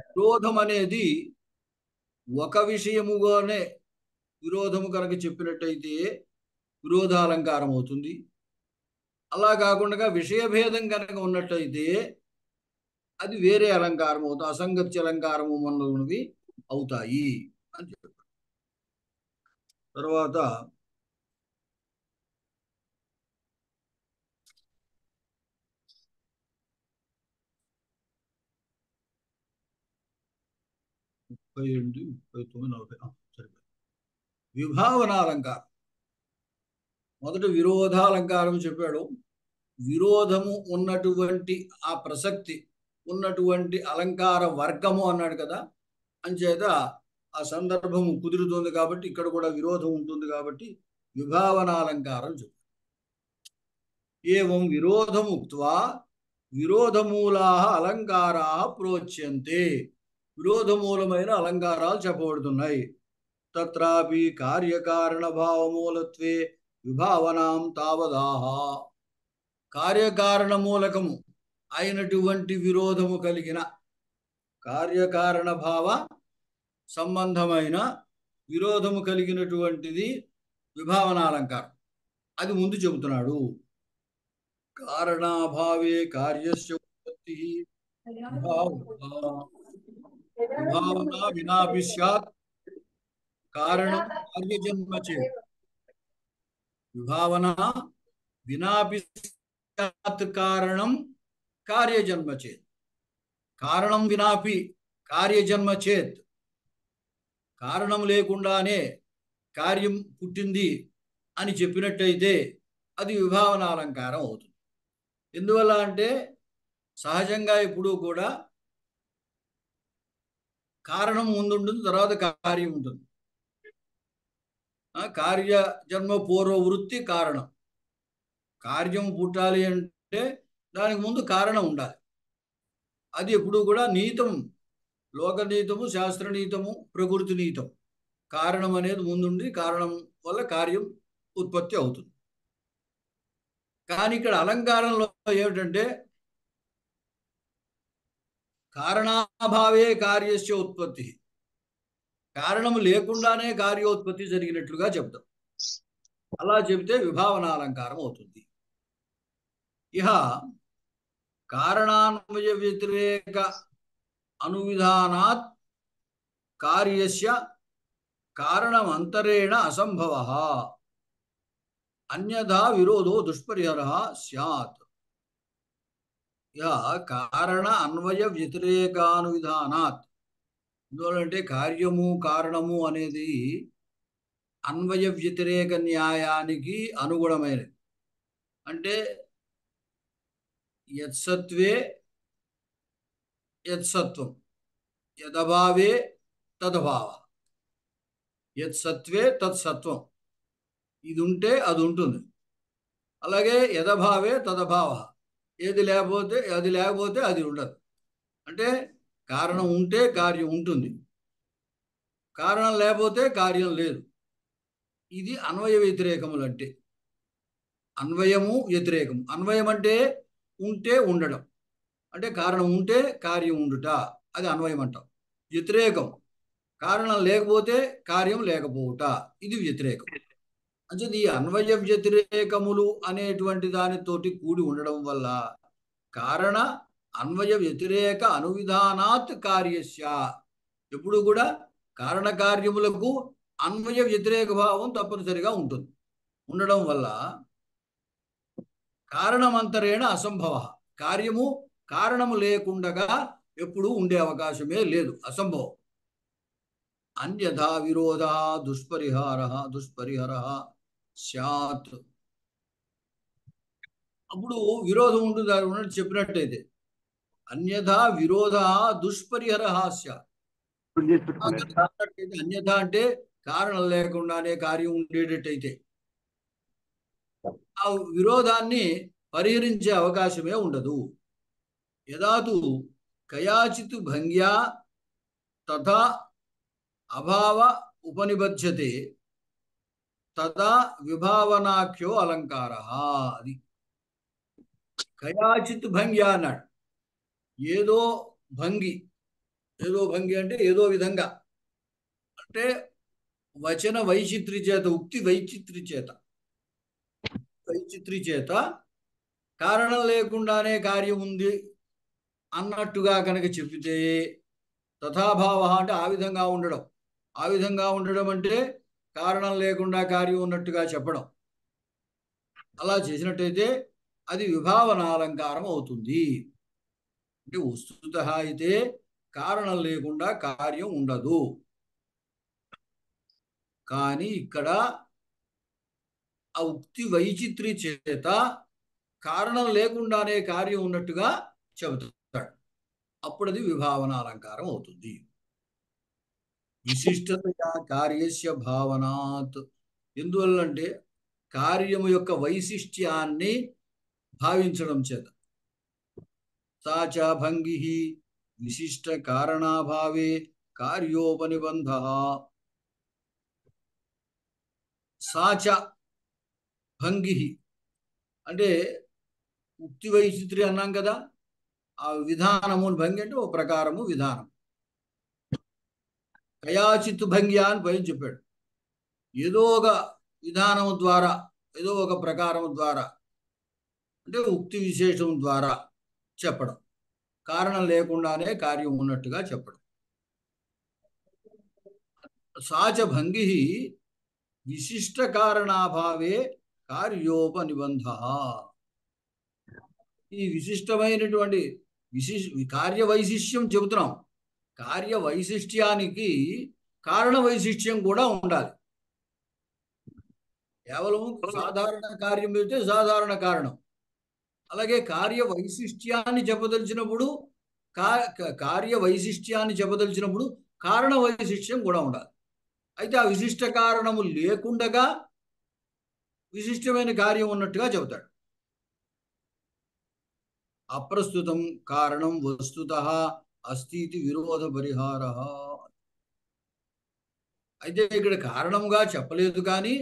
Speaker 1: విరోధం అనేది ఒక విషయముగానే విరోధము కనుక చెప్పినట్టయితే విరోధాలంకారం అవుతుంది. అలా కాకుండా విషయభేదం కనుక ఉన్నట్టయితే అది వేరే అలంకారం అవుతుంది, అసంగత్య అలంకారము మనవి అవుతాయి అని చెప్పారు. తర్వాత ముప్పై 39, 40 సరిపోయి. విభావనాలంకారం. మొదట విరోధాలంకారం చెప్పాడు, విరోధము ఉన్నటువంటి ఆ ప్రసక్తి ఉన్నటువంటి అలంకార వర్గము అన్నాడు కదా. అంచేత ఆ సందర్భము కుదురుతుంది కాబట్టి ఇక్కడ కూడా విరోధం ఉంటుంది కాబట్టి విభావనాలంకారం చెప్పు. ఏవం విరోధముక్త్వా విరోధమూలా అలంకారా ప్రోచ్యంతే. విరోధమూలమైన అలంకారాలు చెప్పబడుతున్నాయి. తత్రాపి కార్యకారణ భావమూలత్వే విభావనాం తావదాహ. కార్యకారణ మూలకము అయినటువంటి విరోధము కలిగిన కార్యకారణ భావ సంబంధమైన విరోధము కలిగినటువంటిది విభావనాలంకారం. అది ముందు చెబుతున్నాడు. కారణాభావే కార్యస్య ఉత్పత్తి విభావన వినాపి స్యాత్ కారణం కార్యజన్మ చేత్. విభావన వినాపి స్యాత్ కారణం కార్యజన్మ చేత్. కారణం వినాపి కార్యజన్మ చేత్. కారణం లేకుండానే కార్యం పుట్టింది అని చెప్పినట్టయితే అది విభావనాలంకారం అవుతుంది. ఎందువల్ల అంటే సహజంగా ఇప్పుడు కూడా కారణం ముందు ఉంటుంది, తర్వాత కార్యం ఉంటుంది. కార్య జన్మ పూర్వ వృత్తి కారణం. కార్యం పుట్టాలి అంటే దానికి ముందు కారణం ఉండాలి. అది ఎప్పుడు కూడా నీతం, లోకనీతము, శాస్త్రనీతము, ప్రకృతి నీతం. కారణం అనేది ముందుండి కారణం వల్ల కార్యం ఉత్పత్తి అవుతుంది. కానీ ఇక్కడ అలంకారంలో ఏమిటంటే కారణాభావే కార్యస్య ఉత్పత్తి. కారణం లేకుండానే కార్యోత్పత్తి జరిగినట్లుగా చెప్తాం. అలా చెబితే విభావనాలంకారం అవుతుంది. ఇహ కారణాన్వయ వ్యతిరేక అనువిధానాత్ కార్యస్య కారణమంతరేణ అసంభవః అన్యథా విరోధో దుష్పరిహారః స్యాత్. ఇహ కారణ అన్వయ వ్యతిరేకానువిధానాత్. ఎందువల్లంటే కార్యము కారణము అనేది అన్వయ వ్యతిరేక న్యాయానికి అనుగుణమైనది. అంటే యత్సత్వే యత్సత్వం, యదభావే తదభావ. యత్సత్వే తత్సత్వం. ఇది ఉంటే అది ఉంటుంది. అలాగే యదభావే తదభావ. ఏది లేకపోతే అది ఉండదు. అంటే కారణం ఉంటే కార్యం ఉంటుంది, కారణం లేకపోతే కార్యం లేదు. ఇది అన్వయ వ్యతిరేకములు అంటే. అన్వయము వ్యతిరేకము. అన్వయం అంటే ఉంటే ఉండడం, అంటే కారణం ఉంటే కార్యం ఉండుట, అది అన్వయం అంటాం. వ్యతిరేకం కారణం లేకపోతే కార్యం లేకపోవుట, ఇది వ్యతిరేకం. అంటే ఈ అన్వయ వ్యతిరేకములు అనేటువంటి దానితోటి కూడి ఉండడం వల్ల కారణ అన్వయ వ్యతిరేక అనువిధానాత్ కార్యస్య. ఎప్పుడు కూడా కారణకార్యములకు అన్వయ వ్యతిరేక భావం తప్పనిసరిగా ఉంటుంది. ఉండడం వల్ల కారణమంతరేణ అసంభవ. కార్యము కారణము లేకుండగా ఎప్పుడు ఉండే అవకాశమే లేదు, అసంభవం. అన్యథా విరోధ దుష్పరిహార స్యాత్. అప్పుడు విరోధం ఉంటుంది. దాని ఉన్నట్టు చెప్పినట్టయితే అన్యథా విరోధ దుష్పరిహార స్యాత్. అన్యథ అంటే కారణం లేకుండానే కార్యం ఉండేటట్టయితే ఆ విరోధాన్ని పరిహరించే అవకాశమే ఉండదు. యదాతు కయాచిత్ భంగ్యా తథా అభావ ఉపనిబధ్యతే తదా విభావనాఖ్యో అలంకార. అది కయాచిత్ భంగ్యా అన్నాడు. ఏదో భంగి, ఏదో భంగి అంటే ఏదో విధంగా, అంటే వచన వైచిత్రి చేత, ఉక్తి వైచిత్రి చేత కారణం లేకుండానే కార్యం ఉంది అన్నట్టుగా కనుక చెప్పితే తథాభావ అంటే ఆ విధంగా ఉండడం. ఆ విధంగా ఉండడం అంటే కారణం లేకుండా కార్యం ఉన్నట్టుగా చెప్పడం. అలా చేసినట్టయితే అది విభావనాలంకారం అవుతుంది. అంటే వస్తుతః అయితే కారణం లేకుండా కార్యం ఉండదు. కానీ ఇక్కడ ఆ ఉక్తి వైచిత్రి చేత కారణం లేకుండానే కార్యం ఉన్నట్టుగా చెబుతాడు. అప్పుడు అది విభావన అలంకారం అవుతుంది. విశిష్టతయా కార్యస్య భావనాత్. ఎందువల్లంటే కార్యము యొక్క వైశిష్ట్యాన్ని భావించడం చేత. సాచ భంగి విశిష్ట కారణాభావే కార్యోపనిబంధ. సాచ భంగి అంటే ఉక్తి వైచిత్రి అన్నాం కదా, ఆ విధానము. భంగి అంటే ఒక ప్రకారము విధానం. కయాచిత్ భంగ్య అని పైన చెప్పాడు. ఏదో ఒక విధానం ద్వారా, ఏదో ఒక ప్రకారం ద్వారా, అంటే ఉక్తి విశేషం ద్వారా చెప్పడం. కారణం లేకుండానే కార్యం ఉన్నట్టుగా చెప్పడం. సాచ భంగి విశిష్ట కారణాభావే కార్యోపనిబంధ. ఈ విశిష్టమైనటువంటి కార్య వైశిష్ట్యం చెబుతున్నాం. కార్య వైశిష్ట్యానికి కారణ వైశిష్ట్యం కూడా ఉండాలి. కేవలం సాధారణ కార్యం అయితే సాధారణ కారణం. అలాగే కార్య వైశిష్ట్యాన్ని చెప్పదలిచినప్పుడు కారణ వైశిష్ట్యం కూడా ఉండాలి. అయితే ఆ విశిష్ట కారణము లేకుండగా విశిష్టమైన కార్యం ఉన్నట్టుగా చెబుతాడు. అప్రస్తుతం కారణం వస్తుతః అస్థితి విరోధ పరిహార. అయితే ఇక్కడ కారణంగా చెప్పలేదు, కానీ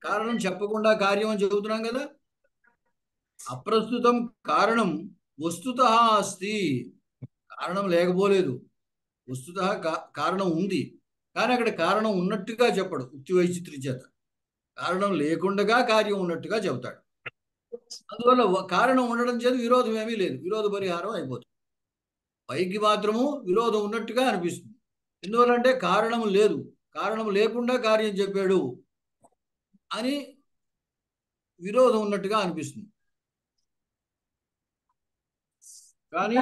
Speaker 1: కారణం చెప్పకుండా కార్యం అని చెబుతున్నాం కదా. అప్రస్తుతం కారణం వస్తుతః అస్తి. కారణం లేకపోలేదు, వస్తుతః కారణం ఉంది. కానీ అక్కడ కారణం ఉన్నట్టుగా చెప్పడు ఉక్తి వైచిత్రి చేత. కారణం లేకుండగా కార్యం ఉన్నట్టుగా చెబుతాడు. అందువల్ల కారణం ఉండడం చేత విరోధం ఏమీ లేదు, విరోధ పరిహారం అయిపోతుంది. పైకి మాత్రము విరోధం ఉన్నట్టుగా అనిపిస్తుంది. ఎందువల్లంటే కారణం లేదు, కారణం లేకుండా కార్యం చెప్పాడు అని విరోధం ఉన్నట్టుగా అనిపిస్తుంది. కానీ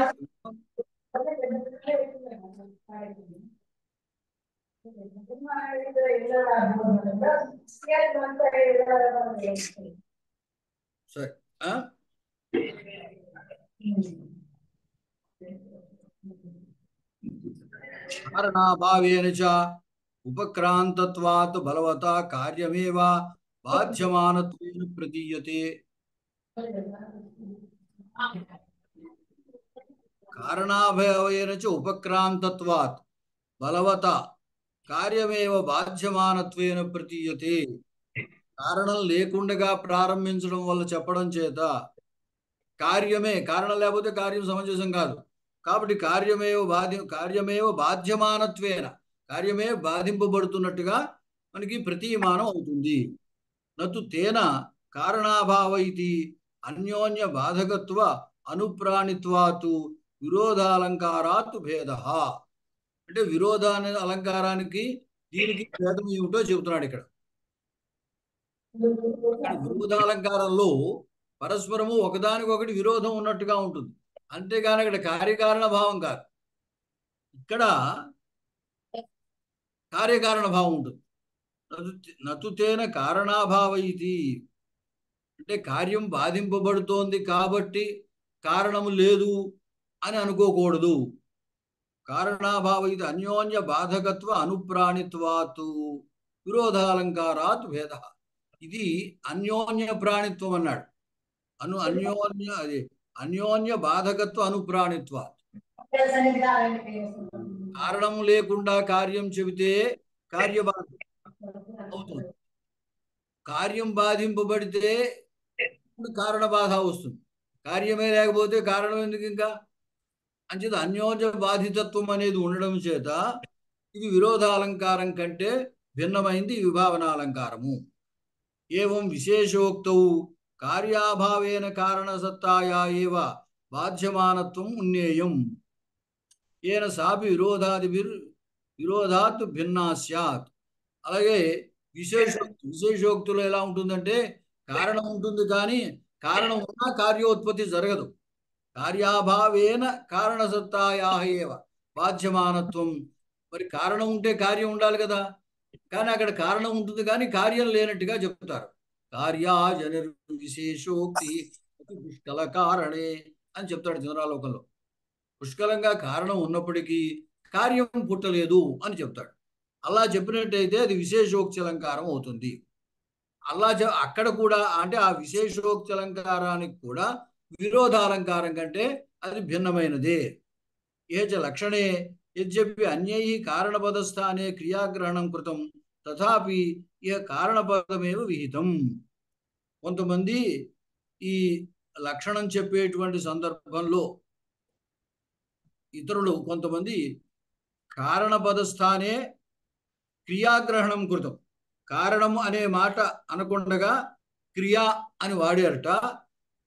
Speaker 1: సరే, కారణాభావేన చ ఉపక్రాంతత్వాత్ బలవతా కార్యమేవ బాధ్యమానత్వేన ప్రతీయతే. కారణాభావేన చ ఉపక్రాంతత్వాత్ బలవతా కార్యమేవ బాధ్యమానత్వేన ప్రతీయతే. కారణం లేకుండగా ప్రారంభించడం వల్ల చెప్పడం చేత కార్యమే, కారణం లేకపోతే కార్యం సమంజసం కాదు. కాబట్టి కార్యమేవ బాధ్యమానత్వేన, కార్యమే బాధింపబడుతున్నట్టుగా మనకి ప్రతీయమానం అవుతుంది. నతు తేన కారణాభావ ఇది అన్యోన్య బాధకత్వ అనుప్రాణిత్వాతు విరోధాలంకారాత్ భేద. అంటే విరోధాన్ని అలంకారానికి దీనికి భేదం ఏమిటో చెబుతున్నాడు ఇక్కడ. విరోధాలంకారంలో పరస్పరము ఒకదానికొకటి విరోధం ఉన్నట్టుగా ఉంటుంది, అంతేగాని అక్కడ కార్యకారణ భావం కాదు. ఇక్కడ కార్యకారణ భావం ఉంటుంది. నతుతేన కారణాభావ ఇది అంటే కార్యం బాధింపబడుతోంది కాబట్టి కారణము లేదు అని అనుకోకూడదు. కారణాభావ ఇది అన్యోన్య బాధకత్వ అనుప్రాణిత్వాతు విరోధాలంకారాత్ భేద. ఇది అన్యోన్య ప్రాణిత్వం అన్నాడు. అన్యోన్య బాధకత్వ అనుప్రాణిత్వ. కారణం లేకుండా కార్యం చెబితే కార్యబాధ అవుతుంది. కార్యం బాధింపబడితే కారణ బాధ వస్తుంది. కార్యమే లేకపోతే కారణం ఎందుకు ఇంకా? అంచేత అన్యోన్య బాధితత్వం అనేది ఉండడం చేత ఇది విరోధాలంకారం కంటే భిన్నమైంది విభావనాలంకారము. ఏవం విశేషోక్తౌ కార్యాభావేన కారణసత్తాయా ఏవ బాధ్యమానత్వం ఉన్నేయం ఏన సాపి విరోధాత్ భిన్నా స్యాత్. అలాగే విశేషోక్తులు ఎలా ఉంటుందంటే కారణం ఉంటుంది, కానీ కారణం ఉన్నా కార్యోత్పత్తి జరగదు. కార్యాభావేన కారణసత్తాయా ఏవ బాధ్యమానత్వం. మరి కారణం ఉంటే కార్యం ఉండాలి కదా, కానీ అక్కడ కారణం ఉంటుంది కానీ కార్యం లేనట్టుగా చెప్తారు. కార్యాజనిర్విశేషోక్తి అతి పుష్కల కారణే అని చెప్తాడు చంద్రాలోకంలో. పుష్కలంగా కారణం ఉన్నప్పటికీ కార్యం పుట్టలేదు అని చెప్తాడు. అలా చెప్పినట్టయితే అది విశేషోక్తి అలంకారం అవుతుంది. అలా అక్కడ కూడా అంటే ఆ విశేషోక్తి అలంకారానికి కూడా విరోధాలంకారం కంటే అది భిన్నమైనదే. ఏచ లక్షణే యద్యపి అన్యై కారణపదస్థానే క్రియాగ్రహణం కృతం తథాపి ఇహ కారణపదమేవ విహితం. కొంతమంది ఈ లక్షణం చెప్పేటువంటి సందర్భంలో ఇతరులు కొంతమంది కారణపదస్థానే క్రియాగ్రహణం కృతం, కారణం అనే మాట అనకుండగా క్రియా అని వాడారట.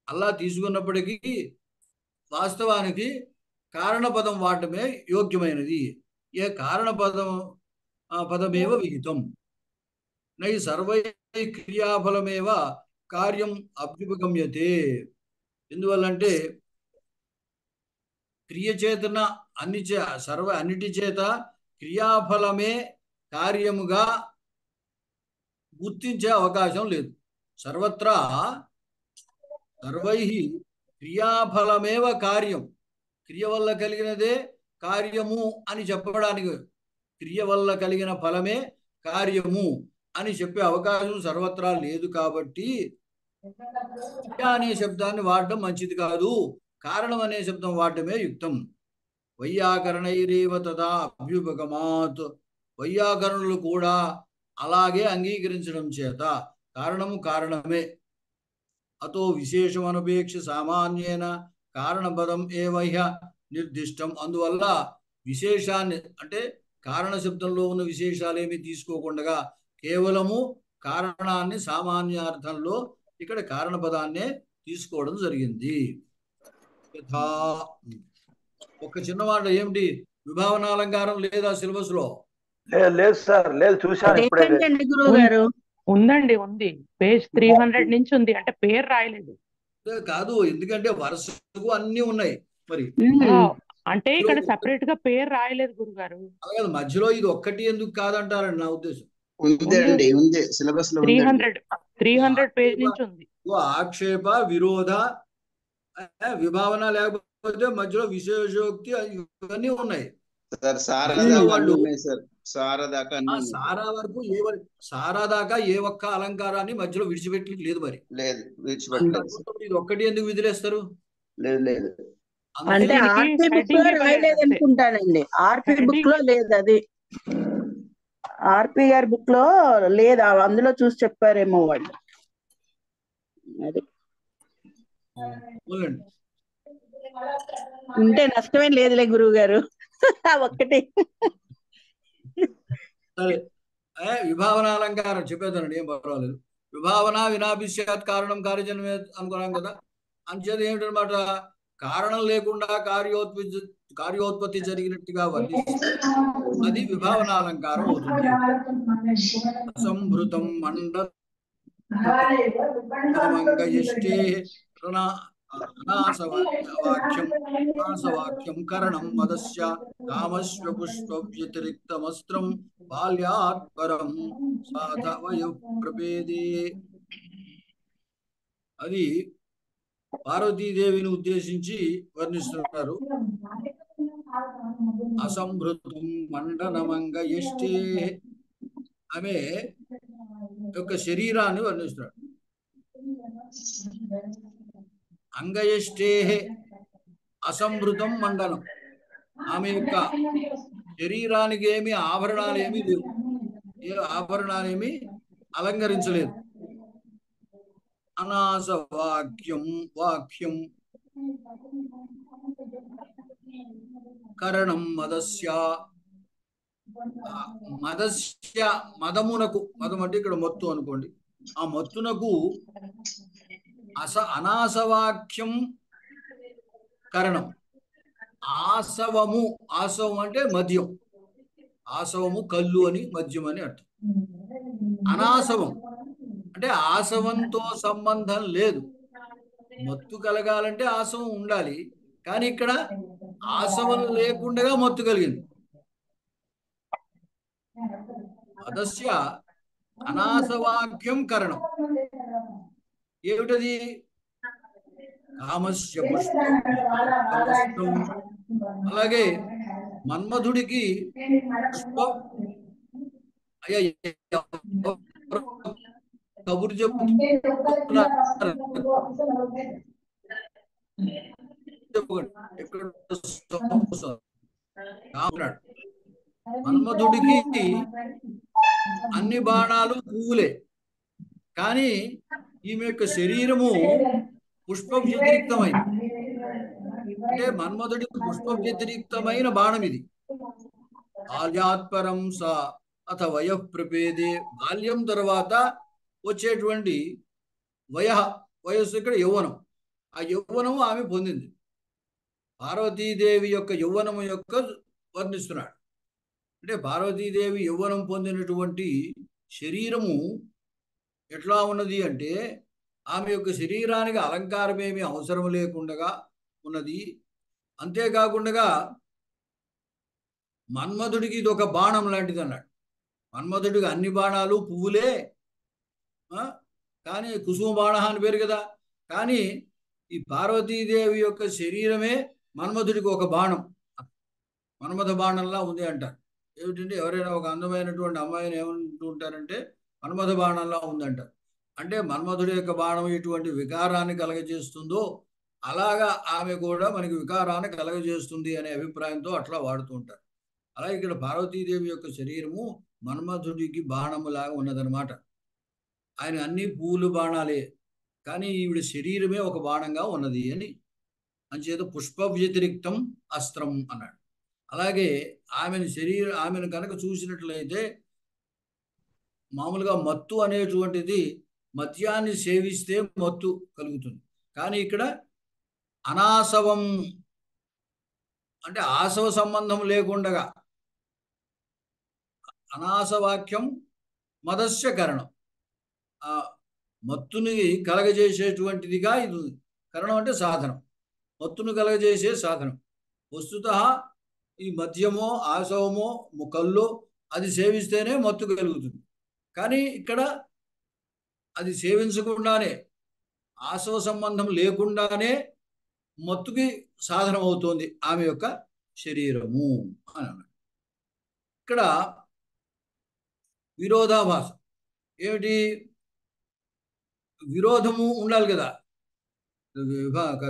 Speaker 1: అలా తీసుకున్నప్పటికీ వాస్తవానికి కారణపదం వాడటమే యోగ్యమైనది. ఏ కారణపదం పదమేవ విహితం నై సర్వై క్రియాఫలమేవ కార్యం అభ్యుపగమ్యతే. ఎందువల్లంటే క్రియచేతన అన్నిటి చేత క్రియాఫలమే కార్యముగా గుర్తించే అవకాశం లేదు. సర్వత్రా సర్వై క్రియాఫలమేవ కార్యం, క్రియ వల్ల కలిగినదే కార్యము అని చెప్పడానికి, క్రియ వల్ల కలిగిన ఫలమే కార్యము అని చెప్పే అవకాశం సర్వత్రా లేదు. కాబట్టి క్రియ అనే శబ్దాన్ని వాడడం మంచిది కాదు, కారణం అనే శబ్దం వాడటమే యుక్తం. వైయాకరణైరేవ తదా అభ్యుపగమాత్, వైయాకరణులు కూడా అలాగే అంగీకరించడం చేత కారణము కారణమే. అతో విశేషం అనుపేక్ష సామాన్యేన కారణపదం ఏవహ్య నిర్దిష్టం. అందువల్ల విశేషాన్ని అంటే కారణ శబ్దంలో ఉన్న విశేషాలేమి తీసుకోకుండా కేవలము కారణాన్ని సామాన్యార్థంలో ఇక్కడ కారణపదాన్నే తీసుకోవడం జరిగింది. యథా ఒక చిన్న మాట ఏమిటి, విభావనాలంకారం లేదా సిలబస్ లో?
Speaker 2: లేదు సార్, లేదు, చూశాను ఇప్పుడే.
Speaker 3: ఉందండి, ఉంది, పేజ్ 300 నుంచి ఉంది. అంటే పేరు రాయలేదు
Speaker 1: కాదు, ఎందుకంటే వరుసకు అన్ని ఉన్నాయి. మరి
Speaker 3: అంటే ఇక్కడ సెపరేట్ గా పేరు రాయలేదు గురుగారు.
Speaker 1: అలాగే మధ్యలో ఇది ఒక్కటి ఎందుకు కాదంటారండి నా ఉద్దేశం.
Speaker 4: ఉంది సిలబస్ లో
Speaker 3: 300 పేజ్ నుంచి ఉంది.
Speaker 1: ఆక్షేప, విరోధ, విభావన, లేకపోతే మధ్యలో విశేషోక్తి ఇవన్నీ ఉన్నాయి. సారా దాకా ఏ ఒక్క అలంకారాన్ని మధ్యలో విడిచిపెట్టి లేదు. మరి
Speaker 4: లేదు,
Speaker 1: ఇది ఒక్కటి ఎందుకు విదిలేస్తారు?
Speaker 4: లేదు
Speaker 5: అంటే ఆర్పీ బుక్ లో రాయలేదు అనుకుంటానండి. ఆర్పీ బుక్ లో లేదు, అది ఆర్పి గారి బుక్ లో లేదు, అందులో చూసి చెప్పారేమో వాళ్ళు. అది ఉంటే నష్టమేం లేదులే గురువు గారు, ఒక్కటి.
Speaker 1: సరే, విభావన అలంకారం చెప్పేదానండి, ఏం పర్వాలేదు. విభావన వినాభిష్యాత్ కారణం కార్యజన్మే అనుకున్నాం కదా. అంచేది ఏమిటనమాట, కారణం లేకుండా కార్యోత్పత్తి జరిగినట్టుగా వర్ణిస్తే అది విభావన అలంకారం అవుతుంది. అసంభృతం మండలమంగయష్టే అనాసవాక్యం కరణం మదస్య కామస్వ పుష్ప వ్యతిరిక్తమస్త్రం బాల్యాత్ పరం సాధవయు ప్రభేదే. అది పార్వతీదేవిని ఉద్దేశించి వర్ణిస్తున్నారు. అసంభృతం మండనమంగయష్టే, ఆమె యొక్క శరీరాన్ని వర్ణిస్తున్నాడు. అంగయష్టే అసంభృతం మండలం, ఆమె యొక్క శరీరానికి ఏమి ఆభరణాలు ఏమీ లేవు, ఏ ఆభరణాలేమి అలంకరించలేదు. అనాస వాక్యం కరణం మదస్య, మదమునకు, మదం అంటే ఇక్కడ మత్తు అనుకోండి, ఆ మత్తునకు అనాసవాక్యం కరణం. ఆసవం అంటే మద్యం, ఆసవము కళ్ళు అని, మద్యం అని అర్థం. అనాసవం అంటే ఆసవంతో సంబంధం లేదు. మత్తు కలగాలంటే ఆసవం ఉండాలి, కానీ ఇక్కడ ఆసవం లేకుండా మత్తు కలిగింది. మదస్య అనాసవాక్యం కరణం. ఏమిటది? కామస్య పుష్పం వస్త్రం. అలాగే మన్మధుడికి పుష్పం కబురు చెప్తున్నారు. మన్మధుడికి అన్ని బాణాలు పువ్వులే, కానీ ఈమె యొక్క శరీరము పుష్పం వ్యతిరిక్తమైంది. అంటే మన్మధుడికి పుష్పం వ్యతిరిక్తమైన బాణం ఇది. బాల్యాత్పరం సా అథ వయఃప్రపేదే. బాల్యం తర్వాత వచ్చేటువంటి వయస్సు ఇక్కడ యౌవనం. ఆ యౌవనము ఆమె పొందింది. పార్వతీదేవి యొక్క యౌవనము యొక్క వర్ణిస్తున్నాడు. అంటే పార్వతీదేవి యౌవనం పొందినటువంటి శరీరము ఎట్లా ఉన్నది అంటే ఆమె యొక్క శరీరానికి అలంకారం ఏమీ అవసరం లేకుండా ఉన్నది. అంతేకాకుండా మన్మధుడికి ఇది ఒక బాణం లాంటిది అన్నాడు. మన్మధుడికి అన్ని బాణాలు పువ్వులే, కానీ కుసుమ బాణ అని పేరు కదా. కానీ ఈ పార్వతీదేవి యొక్క శరీరమే మన్మధుడికి ఒక బాణం, మన్మథ బాణంలా ఉంది అంటారు. ఏమిటంటే ఎవరైనా ఒక అందమైనటువంటి అమ్మాయిని ఏమంటూ ఉంటారంటే మన్మథ బాణంలా ఉందంటారు. అంటే మన్మధుడి యొక్క బాణం ఎటువంటి వికారాన్ని కలగజేస్తుందో అలాగా ఆమె కూడా మనకి వికారాన్ని కలగజేస్తుంది అనే అభిప్రాయంతో అట్లా వాడుతూ ఉంటారు. అలాగే ఇక్కడ పార్వతీదేవి యొక్క శరీరము మన్మధుడికి బాణములాగా ఉన్నదనమాట. ఆయన అన్ని పూలు బాణాలే, కానీ ఈవిడ శరీరమే ఒక బాణంగా ఉన్నది అని. అంచేత పుష్ప వ్యతిరిక్తం అస్త్రం అన్నాడు. అలాగే ఆమెను కనుక చూసినట్లయితే మామూలుగా మత్తు అనేటువంటిది మద్యాన్ని సేవిస్తే మత్తు కలుగుతుంది. కానీ ఇక్కడ అనాసవం అంటే ఆసవ సంబంధం లేకుండా అనాసవాక్యం మదస్య కరణం, ఆ మత్తుని కలగజేసేటువంటిదిగా ఇది ఉంది. కరణం అంటే సాధనం, మత్తును కలగజేసే సాధనం. వస్తుతః ఈ మద్యమో ఆసవమో కల్లో అది సేవిస్తేనే మత్తు కలుగుతుంది. కానీ ఇక్కడ అది సేవించకుండానే ఆసవ సంబంధం లేకుండానే మత్తుకి సాధనం అవుతోంది ఆమె యొక్క శరీరము అని అన్నాడు. ఇక్కడ విరోధాభాసం ఏమిటి? విరోధము ఉండాలి కదా,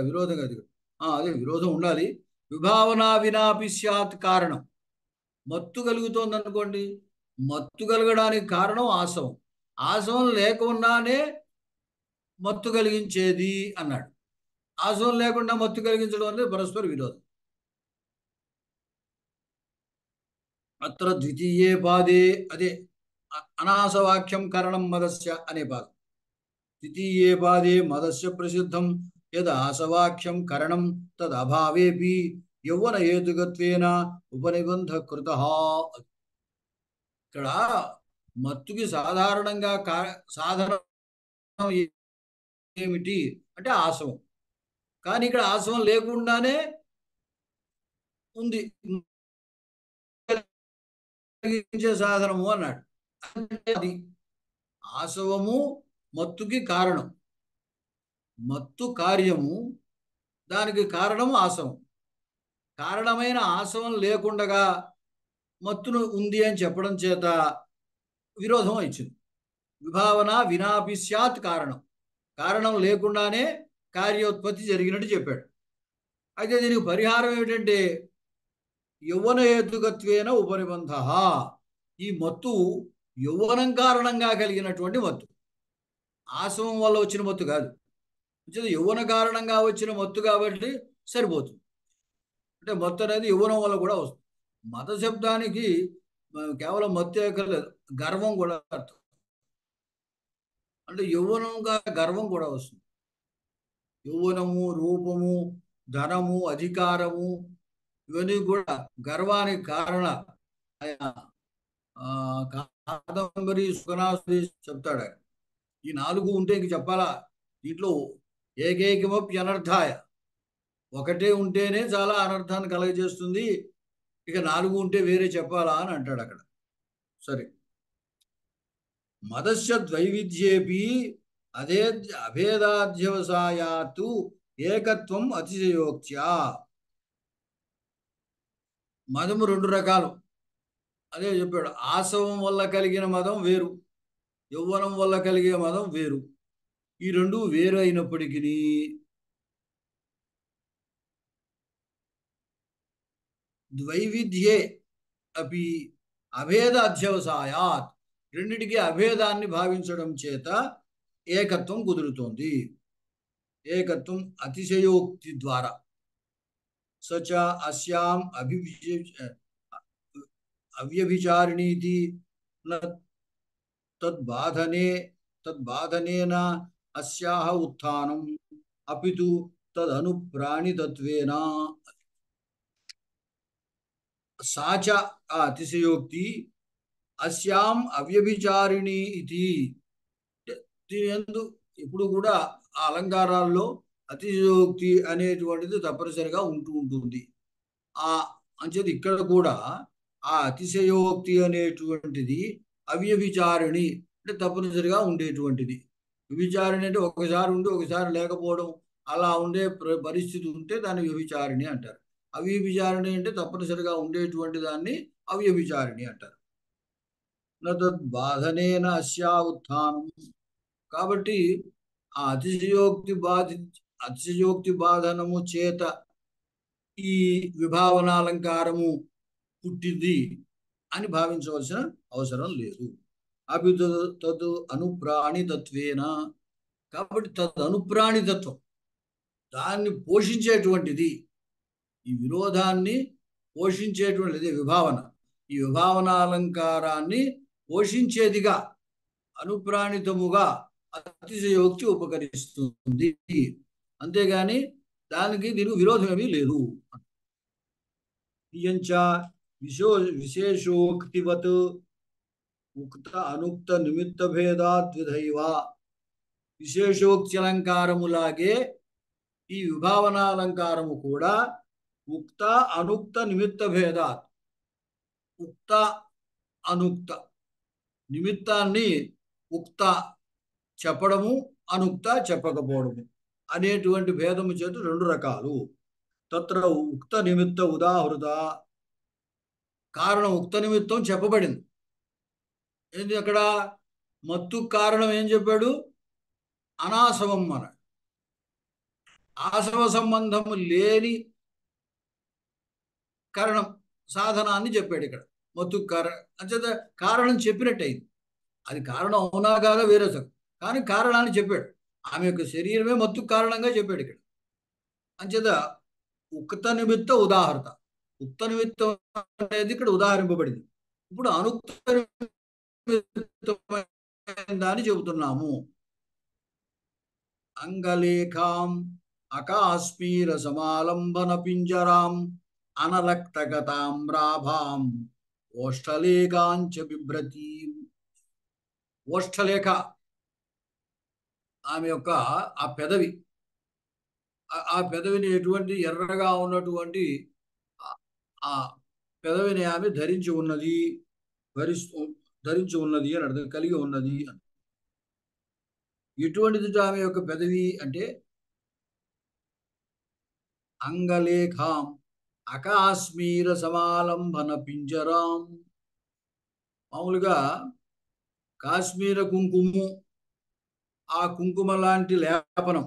Speaker 1: విరోధం కాదు, అదే విరోధం ఉండాలి. విభావనా వినాపి స్యాత్ కారణం. మత్తు కలుగుతోంది అనుకోండి, మత్తు కలగడానికి కారణం ఆసవం. ఆసవం లేకుండానే మత్తు కలిగించేది అన్నాడు. ఆసవం లేకుండా మత్తు కలిగించడం అనేది పరస్పర విరోధం. అత్ర ద్వితీయే పాదే, అదే అనాసవాక్యం కరణం మదస్య అనే పాదం. ద్వితీయే పాదే మదస్య ప్రసిద్ధం యద్ ఆసవాక్యం కరణం తద్ అభావేపి యౌవన హేతుకత్వేన ఉపనిబంధ కృత. ఇక్కడ మత్తుకి సాధారణంగా సాధనం ఏమిటి అంటే ఆసవం. కానీ ఇక్కడ ఆసవం లేకుండానే ఉంది సాధనము అన్నాడు. అది ఆసవము మత్తుకి కారణం, మత్తు కార్యము, దానికి కారణము ఆసవం. కారణమైన ఆసవం లేకుండగా మత్తును ఉంది అని చెప్పడం చేత విరోధం ఇచ్చింది. విభావన వినాపి స్యాత్ కారణం, కారణం లేకుండానే కార్యోత్పత్తి జరిగినట్టు చెప్పాడు. అయితే దీనికి పరిహారం ఏమిటంటే యౌవన హేతుకత్వేన ఉపనిబంధ. ఈ మత్తు యౌవనం కారణంగా కలిగినటువంటి మత్తు, ఆసవం వల్ల వచ్చిన మత్తు కాదు. యౌవన కారణంగా వచ్చిన మత్తు కాబట్టి సరిపోతుంది. అంటే మత్తు అనేది యౌవనం వల్ల కూడా వస్తుంది. మత శబ్దానికి కేవలం మత్తు ఎక్కర్లేదు, గర్వం కూడా అర్థం. అంటే యౌవనంగా గర్వం కూడా వస్తుంది. యౌవనము, రూపము, ధనము, అధికారము ఇవన్నీ కూడా గర్వానికి కారణాలు. కాదంబరి సుఖనాసుడి చెప్తాడు ఆయన. ఈ 4 ఉంటే ఇంక చెప్పాలా? దీంట్లో ఏకైకమపి అనర్థాయ, ఒకటే ఉంటేనే చాలా అనర్థాన్ని కలగజేస్తుంది, ఇక 4 ఉంటే వేరే చెప్పాలా అని అంటాడు అక్కడ. సరే, మదస్య ద్వైవిధ్యేపి అదే అభేదాధ్యవసాయాత్ ఏకత్వం అతిశయోక్త్యా. మదము రెండు రకాలు, అదే చెప్పాడు. ఆసవం వల్ల కలిగిన మదం వేరు, యౌవనం వల్ల కలిగే మదం వేరు. ఈ రెండు వేరు అయినప్పటికీ ద్వైవిధ్యే అపి అభేద అధ్యవసాయాత్, రెండిటికి అభేదాన్ని భావించడం చేత ఏకత్వం కుదురుతోంది. ఏకత్వం అతిశయోక్తి ద్వారా. సచ అస్యాం అవ్యభిచారిణీతి తద్బాధనేన అస్యాహ ఉత్థానం అపితు తదనుప్రాణితత్వేన. సాచ ఆ అతిశయోక్తి అస్యాం అవ్యభిచారిణి ఇది. ఇప్పుడు కూడా ఆ అలంకారాల్లో అతిశయోక్తి అనేటువంటిది తప్పనిసరిగా ఉంటుంది. అంచేది ఇక్కడ కూడా ఆ అతిశయోక్తి అనేటువంటిది అవ్యభిచారిణి అంటే తప్పనిసరిగా ఉండేటువంటిది. వ్యభిచారిణి అంటే ఒకసారి ఉండి ఒకసారి లేకపోవడం అలా ఉండే పరిస్థితి ఉంటే దాన్ని వ్యభిచారిణి అంటారు. అవ్యభిచారిణి అంటే తప్పనిసరిగా ఉండేటువంటి దాన్ని అవ్యభిచారిణి అంటారు. బాధనేన అస్యా ఉత్థానం. కాబట్టి ఆ అతిశయోక్తి బాధనము చేత ఈ విభావనాలంకారము పుట్టింది అని భావించవలసిన అవసరం లేదు. అభి తదు అనుప్రాణితత్వేన. కాబట్టి తద్ అనుప్రాణితత్వం, దాన్ని పోషించేటువంటిది, ఈ విరోధాన్ని పోషించేటువంటిది విభావన. ఈ విభావనాలంకారాన్ని పోషించేదిగా అనుప్రాణితముగా అతిశయోక్తి ఉపకరిస్తుంది. అంతేగాని దీనికి విరోధమేమీ లేదు. ఇయంచ విశేషోక్తివత్ ఉక్త అనుక్త నిమిత్త భేదాద్విధైవ. విశేషోక్తి అలంకారములాగే ఈ విభావనాలంకారము కూడా ఉక్త అనుక్త నిమిత్త భేదాత్, ఉక్త అనుక్త నిమిత్తాన్ని ఉక్త చెప్పడము, అనుక్త చెప్పకపోవడము అనేటువంటి భేదము చేత రెండు రకాలు. తత్ర ఉక్త నిమిత్త ఉదాహృత. కారణం ఉక్త నిమిత్తం చెప్పబడింది. ఏంటి అక్కడ మత్తు కారణం ఏం చెప్పాడు? అనాసవం మన ఆసవ సంబంధము లేని కారణం సాధనాన్ని చెప్పాడు ఇక్కడ. మత్తు అంచేత కారణం చెప్పినట్టయింది. అది కారణం అవునా కాదా వేరే సంగతి, కానీ కారణాన్ని చెప్పాడు. ఆమె యొక్క శరీరమే మత్తు కారణంగా చెప్పాడు ఇక్కడ. అంచేత ఉక్త నిమిత్త ఉదాహరణ, ఉక్త నిమిత్తం అనేది ఇక్కడ ఉదాహరింపబడింది. ఇప్పుడు అనుక్త దాన్ని చెబుతున్నాము. అంగలేఖాం అకాస్మీర సమాలంబన పింజరాం అనరక్తగతాం రాభాం ఓష్ఠలేఖాంచ బిభ్రతి. ఓష్ఠలేఖ ఆమె యొక్క ఆ పెదవి, ఆ పెదవిని ఎటువంటి ఎర్రగా ఉన్నటువంటి ఆ పెదవిని ఆమె ధరించి ఉన్నది అని అర్థం, కలిగి ఉన్నది అని. ఎటువంటిది ఆమె యొక్క పెదవి అంటే అంగలేఖాం అకాస్మీర సమాలంబన పింజరాం. మామూలుగా కాశ్మీర కుంకుము, ఆ కుంకుమ లాంటి లేపనం,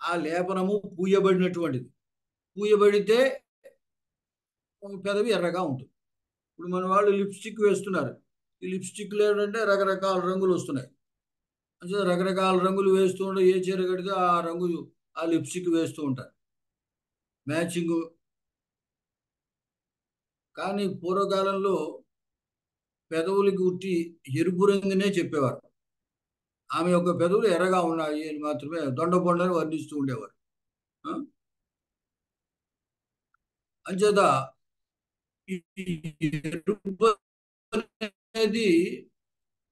Speaker 1: ఆ లేపనము పూయబడినటువంటిది. పూయబడితే పెదవి ఎర్రగా ఉంటుంది. ఇప్పుడు మన వాళ్ళు లిప్స్టిక్ వేస్తున్నారు. ఈ లిప్స్టిక్లు ఏంటంటే రకరకాల రంగులు వస్తున్నాయి. అంటే రకరకాల రంగులు వేస్తూ ఉంటే ఏ చీర కడితే ఆ రంగు ఆ లిప్స్టిక్ వేస్తూ ఉంటారు, మ్యాచింగ్. కానీ పూర్వకాలంలో పెదవులకి ఉట్టి ఎరుపు రంగునే చెప్పేవారు. ఆమె యొక్క పెదవులు ఎర్రగా ఉన్నాయి అని మాత్రమే దొండబొండని వర్ణిస్తూ ఉండేవారు. అంచేత అనేది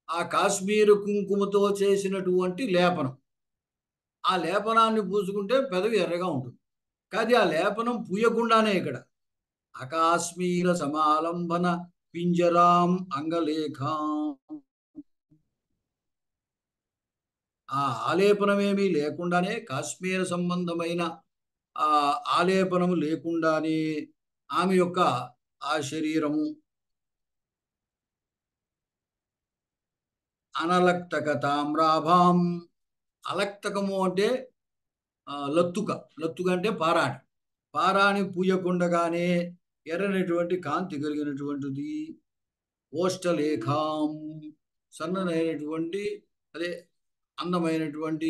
Speaker 1: ఆ కాశ్మీర కుంకుమతో చేసినటువంటి లేపనం. ఆ లేపనాన్ని పూసుకుంటే పెదవి ఎర్రగా ఉంటుంది. కానీ ఆ లేపనం పూయకుండానే ఇక్కడ అకాశ్మీర సమాలంబన పింజరాం అంగలేఖాం. ఆ ఆలేపనమేమీ లేకుండానే, కాశ్మీర సంబంధమైన ఆ ఆలేపనము లేకుండానే ఆమె యొక్క ఆ శరీరము అనలక్తక తామ్రాభాం. అలక్తకము అంటే లత్తుక. లత్తుక అంటే పారాణి. పారాణి పూయకుండగానే ఎర్రనటువంటి కాంతి కలిగినటువంటిది. ఓష్టలేఖాం, సన్ననైనటువంటి, అదే అందమైనటువంటి,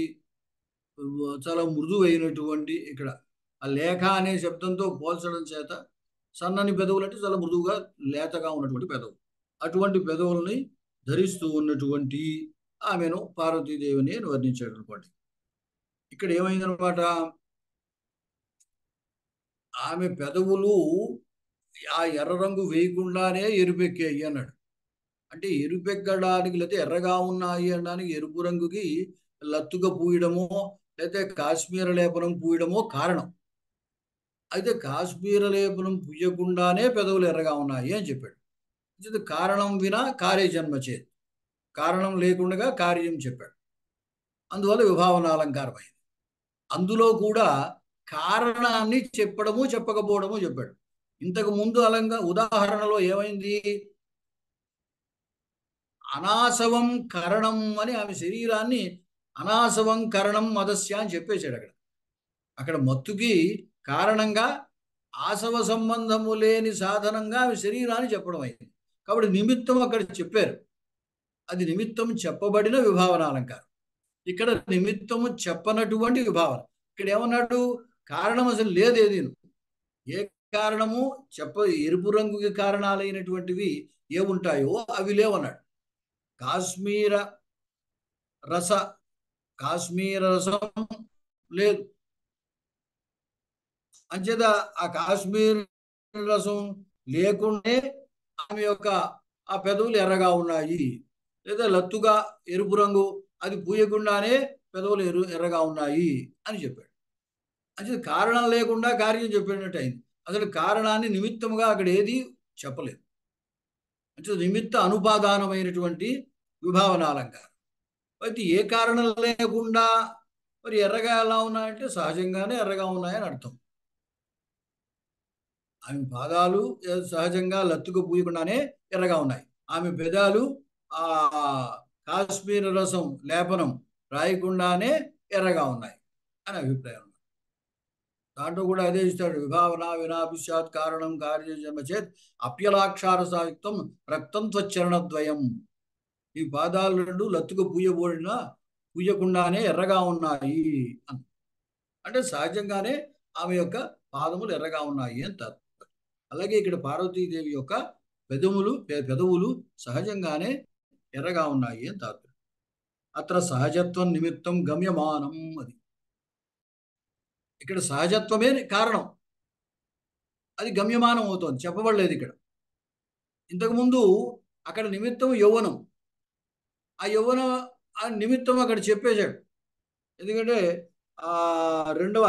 Speaker 1: చాలా మృదువైనటువంటి. ఇక్కడ ఆ లేఖ అనే శబ్దంతో పోల్చడం చేత సన్నని పెదవులు అంటే చాలా మృదువుగా లేతగా ఉన్నటువంటి పెదవులు. అటువంటి పెదవుల్ని ధరిస్తూ ఉన్నటువంటి ఆమెను పార్వతీదేవిని అని వర్ణించాడు అనుకోండి. ఇక్కడ ఏమైందనమాట, ఆమె పెదవులు ఆ ఎర్ర రంగు వేయకుండానే ఎరుపెక్కాయి అన్నాడు. అంటే ఎరుపెక్కడానికి, లేకపోతే ఎర్రగా ఉన్నాయి అనడానికి ఎరుపు రంగుకి లత్తుగా పూయడమో లేకపోతే కాశ్మీర లేపనం పూయడమో కారణం. అయితే కాశ్మీర లేపనం పూయకుండానే పెదవులు ఎర్రగా ఉన్నాయి అని చెప్పాడు. ఇది కారణం వినా కార్యజన్మ చేతి, కారణం లేకుండా కార్యం చెప్పాడు. అందువల్ల విభావన అలంకారమైంది. అందులో కూడా కారణాన్ని చెప్పడము చెప్పకపోవడము చెప్పాడు. ఇంతకు ముందు ఉదాహరణలో ఏమైంది, అనాసవం కరణం అని ఆమె శరీరాన్ని అనాసవం కరణం మదస్య అని చెప్పేశాడు. అక్కడ మత్తుకి కారణంగా ఆసవ సంబంధము లేని సాధనంగా ఆమె శరీరాన్ని చెప్పడం అయింది. కాబట్టి నిమిత్తం అక్కడ చెప్పారు. అది నిమిత్తం చెప్పబడిన విభావన అలంకారం. ఇక్కడ నిమిత్తము చెప్పనటువంటి విభావన. ఇక్కడ ఏమన్నాడు, కారణం అసలు లేదేది. ఏ కారణము ఎరుపు రంగుకి కారణాలైనటువంటివి ఏముంటాయో అవి లేవన్నాడు. కాశ్మీర రసం లేదు. అంచేత ఆ కాశ్మీర రసం లేకుండే ఆమె యొక్క ఆ పెదవులు ఎర్రగా ఉన్నాయి. లేదా లత్తుగా ఎరుపు రంగు అది పూయకుండానే పెదవులు ఎర్రగా ఉన్నాయి అని చెప్పాడు. అంటే కారణం లేకుండా కార్యం చెప్పినట్టు అయింది. అసలు కారణాన్ని నిమిత్తముగా అక్కడ ఏది చెప్పలేదు. అంటే నిమిత్త అనుపాదానమైనటువంటి విభావన అలంకారం. అయితే ఏ కారణం లేకుండా మరి ఎర్రగా ఎలా ఉన్నాయంటే సహజంగానే ఎర్రగా ఉన్నాయని అర్థం. ఆమె పాదాలు సహజంగా లత్తుకు పూయకుండానే ఎర్రగా ఉన్నాయి. ఆమె పెదాలు ఆ కాశ్మీర రసం లేపనం రాయకుండానే ఎర్రగా ఉన్నాయి అని అభిప్రాయం. దాంట్లో కూడా అదే ఇస్తాడు, విభావన వినాభిషాత్ కారణం కార్యజన్మ చేత్ అప్యలాక్షార సాయుక్తం రక్తం త్వచరణద్వయం. ఈ పాదాలు రెండు లత్తుకు పూయకుండానే ఎర్రగా ఉన్నాయి అని. అంటే సహజంగానే ఆమె యొక్క పాదములు ఎర్రగా ఉన్నాయి అని తాత్పర్యం. అలాగే ఇక్కడ పార్వతీదేవి యొక్క పెదవులు సహజంగానే ఎర్రగా ఉన్నాయి అని తాత్పర్యం. అత్ర సహజత్వం నిమిత్తం గమ్యమానం. అది ఇక్కడ సహజత్వమే కారణం, అది గమ్యమానం అవుతోంది, చెప్పబడలేదు ఇక్కడ. ఇంతకుముందు అక్కడ నిమిత్తం యౌవనం, ఆ యౌవనం ఆ నిమిత్తం అక్కడ చెప్పేశాడు. ఎందుకంటే రెండవ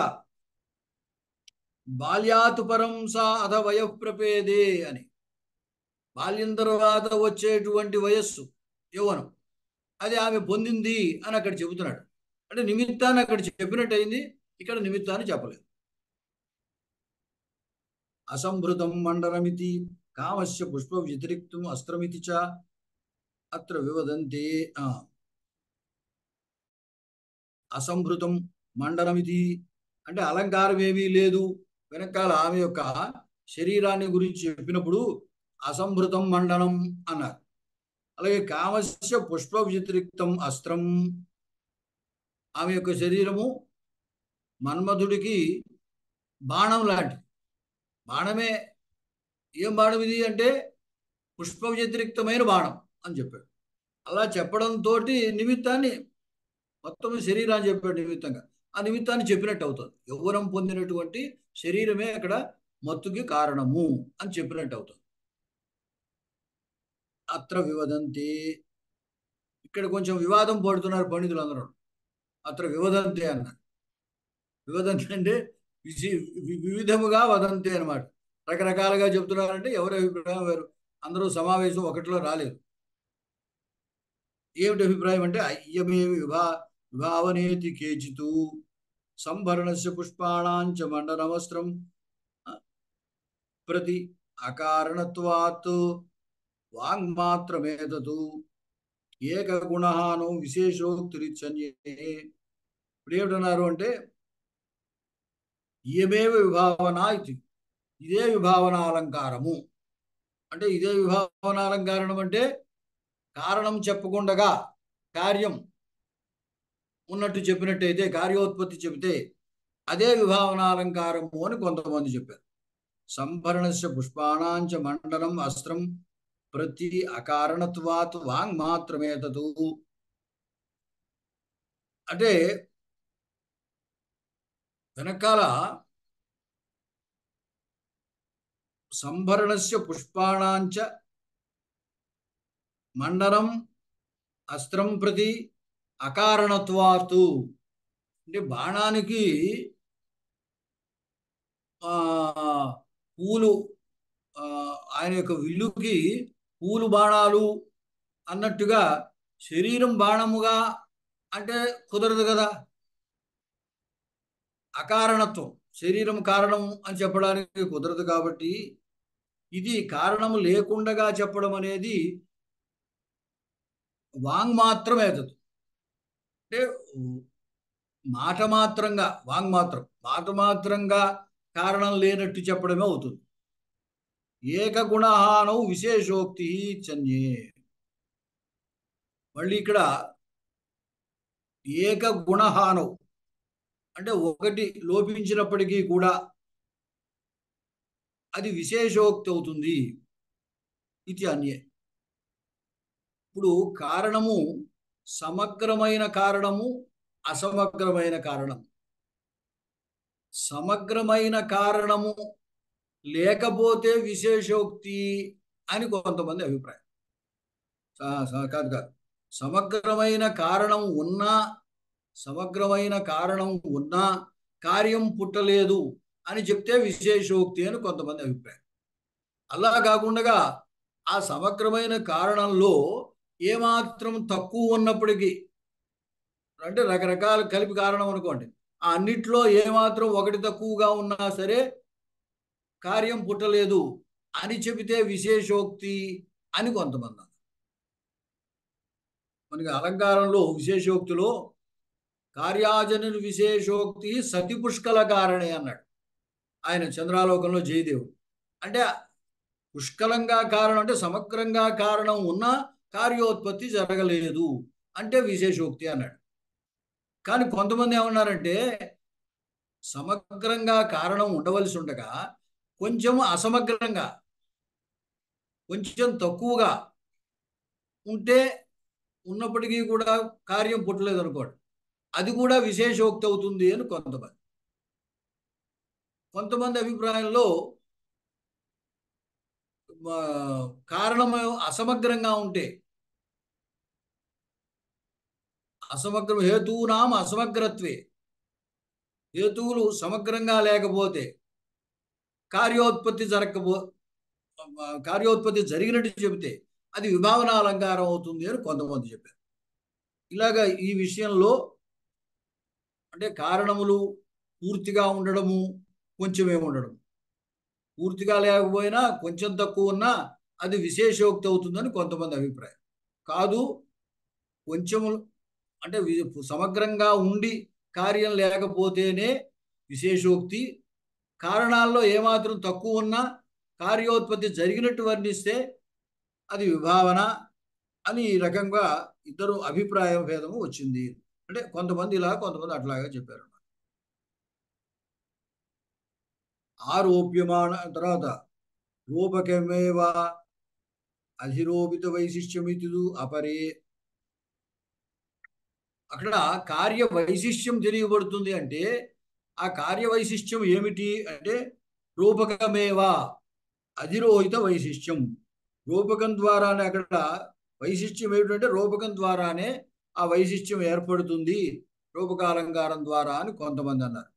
Speaker 1: బాల్యాతు పరం సా అధ వయఃప్రపేదే అని, బాల్యం తర్వాత వచ్చేటువంటి వయస్సు యౌవనం, అది ఆమె పొందింది అని అక్కడ చెబుతున్నాడు. అంటే నిమిత్తాన్ని అక్కడ చెప్పినట్టు అయింది, ఇక్కడ నిమిత్తాన్ని చెప్పలేదు. అసంభృతం మండలమితి కామస్య పుష్ప వ్యతిరిక్తం అస్త్రమితి చ అత్ర వివదంతే. అసంభృతం మండలమితి అంటే అలంకారం ఏమీ లేదు. వెనకాల ఆమె యొక్క శరీరాన్ని గురించి చెప్పినప్పుడు అసంభృతం మండలం అన్నారు. అలాగే కామస్య పుష్ప వ్యతిరిక్తం అస్త్రం, ఆమె యొక్క శరీరము మన్మధుడికి బాణం లాంటిది. బాణమే, ఏం బాణం ఇది అంటే పుష్ప వ్యతిరిక్తమైన బాణం అని చెప్పాడు. అలా చెప్పడంతో నిమిత్తాన్ని మొత్తం శరీరాన్ని చెప్పాడు నిమిత్తంగా. ఆ నిమిత్తాన్ని చెప్పినట్టు అవుతుంది. యౌవనం పొందినటువంటి శరీరమే అక్కడ మత్తుకి కారణము అని చెప్పినట్టు అవుతుంది. అత్ర వివదంతే, ఇక్కడ కొంచెం వివాదం పడుతున్నారు పండితులు అందరూ. అత్ర వివదంతే అన్నారు. వివదంతే అంటే వివిధముగా వదంతే అనమాట. రకరకాలుగా చెప్తున్నారంటే ఎవరి అభిప్రాయం వేరు. అందరూ సమావేశం ఒకటిలో రాలేదు. ఏమిటి అభిప్రాయం అంటే అయ్యమేవి విభావనేతి కేచితు సంభరణస్య పుష్పాణాంచ మండనవస్త్రం ప్రతి అకారణత్వాత్ వాంగ్మాత్రమేతతు ఏకగుణహానో విశేషోక్తిరిచ్యన్యే. ఇప్పుడు ఏమిటన్నారు అంటే ఇయమేవ విభావన ఇది, ఇదే విభావన అలంకారము. అంటే ఇదే విభావన అలంకారం అంటే కారణం చెప్పకుండగా కార్యం ఉన్నట్టు చెప్పినట్టయితే, కార్యోత్పత్తి చెబితే అదే విభావన అలంకారము అని కొంతమంది చెప్పారు. సంభరణస్య పుష్పాణాంచ మండలం అస్త్రం ప్రతి అకారణత్వాత్ వాంగ్ మాత్రమేతతు. అంటే వెనకాల సంభరణస్య పుష్పాణాంచ మండలం అస్త్రం ప్రతి అకారణత్వాతు అంటే బాణానికి పూలు, ఆయన యొక్క విల్లుకి పూలు బాణాలు అన్నట్టుగా శరీరం బాణముగా అంటే కుదరదు కదా. అకారణత్వం, శరీరం కారణం అని చెప్పడానికి కుదరదు. కాబట్టి ఇది కారణము లేకుండగా చెప్పడం అనేది వాంగ్మాత్రమేతదు. అంటే మాట మాత్రంగా, మాట మాత్రంగా కారణం లేనట్టు చెప్పడమే అవుతుంది. ఏకగుణహానౌ విశేషోక్తి చన్యే. మళ్ళీ ఇక్కడ ఏకగుణహానౌ అంటే ఒకటి లోపించినప్పటికీ కూడా అది విశేషోక్తి అవుతుంది. ఇది అన్యే. ఇప్పుడు కారణము సమగ్రమైన కారణము, అసమగ్రమైన కారణం. సమగ్రమైన కారణము లేకపోతే విశేషోక్తి అని కొంతమంది అభిప్రాయం. కాదు, సమగ్రమైన కారణం ఉన్నా కార్యం పుట్టలేదు అని చెప్తే విశేషోక్తి అని కొంతమంది అభిప్రాయం. అలా కాకుండా ఆ సమగ్రమైన కారణంలో ఏమాత్రం తక్కువ ఉన్నప్పటికీ, అంటే రకరకాల కలిపి కారణం అనుకోండి, ఆ అన్నిట్లో ఏమాత్రం ఒకటి తక్కువగా ఉన్నా సరే కార్యం పుట్టలేదు అని చెబితే విశేషోక్తి అని కొంతమంది. మనకి అలంకారంలో విశేషోక్తిలో కార్యాజన విశేషోక్తి సతి పుష్కల కారణే అన్నాడు ఆయన చంద్రాలోకంలో జయదేవుడు. అంటే పుష్కలంగా కారణం అంటే సమగ్రంగా కారణం ఉన్నా కార్యోత్పత్తి జరగలేదు అంటే విశేషోక్తి అన్నాడు. కానీ కొంతమంది ఏమన్నారంటే సమగ్రంగా కారణం ఉండవలసి ఉండగా కొంచెం అసమగ్రంగా, కొంచెం తక్కువగా ఉంటే ఉన్నప్పటికీ కూడా కార్యం పుట్టలేదు అనుకోండి, అది కూడా విశేషోక్తి అవుతుంది అని కొంతమంది అభిప్రాయంలో కారణం అసమగ్రంగా ఉంటే, అసమగ్రం హేతూనాం అసమగ్రత్వే, హేతువులు సమగ్రంగా లేకపోతే కార్యోత్పత్తి జరిగినట్టు చెబితే అది విభావన అలంకారం అవుతుంది అని కొంతమంది చెప్పారు. ఇలాగా ఈ విషయంలో అంటే కారణములు పూర్తిగా ఉండడము, కొంచెమే ఉండడం, పూర్తిగా లేకపోయినా కొంచెం తక్కువ ఉన్నా అది విశేషోక్తి అవుతుందని కొంతమంది అభిప్రాయం. కాదు, కొంచెము అంటే సమగ్రంగా ఉండి కార్యం లేకపోతేనే విశేషోక్తి, కారణాల్లో ఏమాత్రం తక్కువ ఉన్నా కార్యోత్పత్తి జరిగినట్టు వర్ణిస్తే అది విభావన అని ఈ రకంగా ఇద్దరు అభిప్రాయ భేదము వచ్చింది. అంటే కొంతమంది ఇలా, కొంతమంది అట్లాగా చెప్పారు. ఆరోప్యమాన తర్వాత రూపకమేవ అధిరోపిత వైశిష్ట్యమితి అపరే. అక్కడ కార్య వైశిష్ట్యం తెలియబడుతుంది. అంటే ఆ కార్య వైశిష్ట్యం ఏమిటి అంటే రూపకమేవా అధిరోహిత వైశిష్ట్యం. రూపకం ద్వారానే అక్కడ వైశిష్ట్యం ఏమిటంటే రూపకం ద్వారానే ఆ వైశిష్ట్యం ఏర్పడుతుంది, రూపకాలంకారం ద్వారా అని కొంతమంది అన్నారు.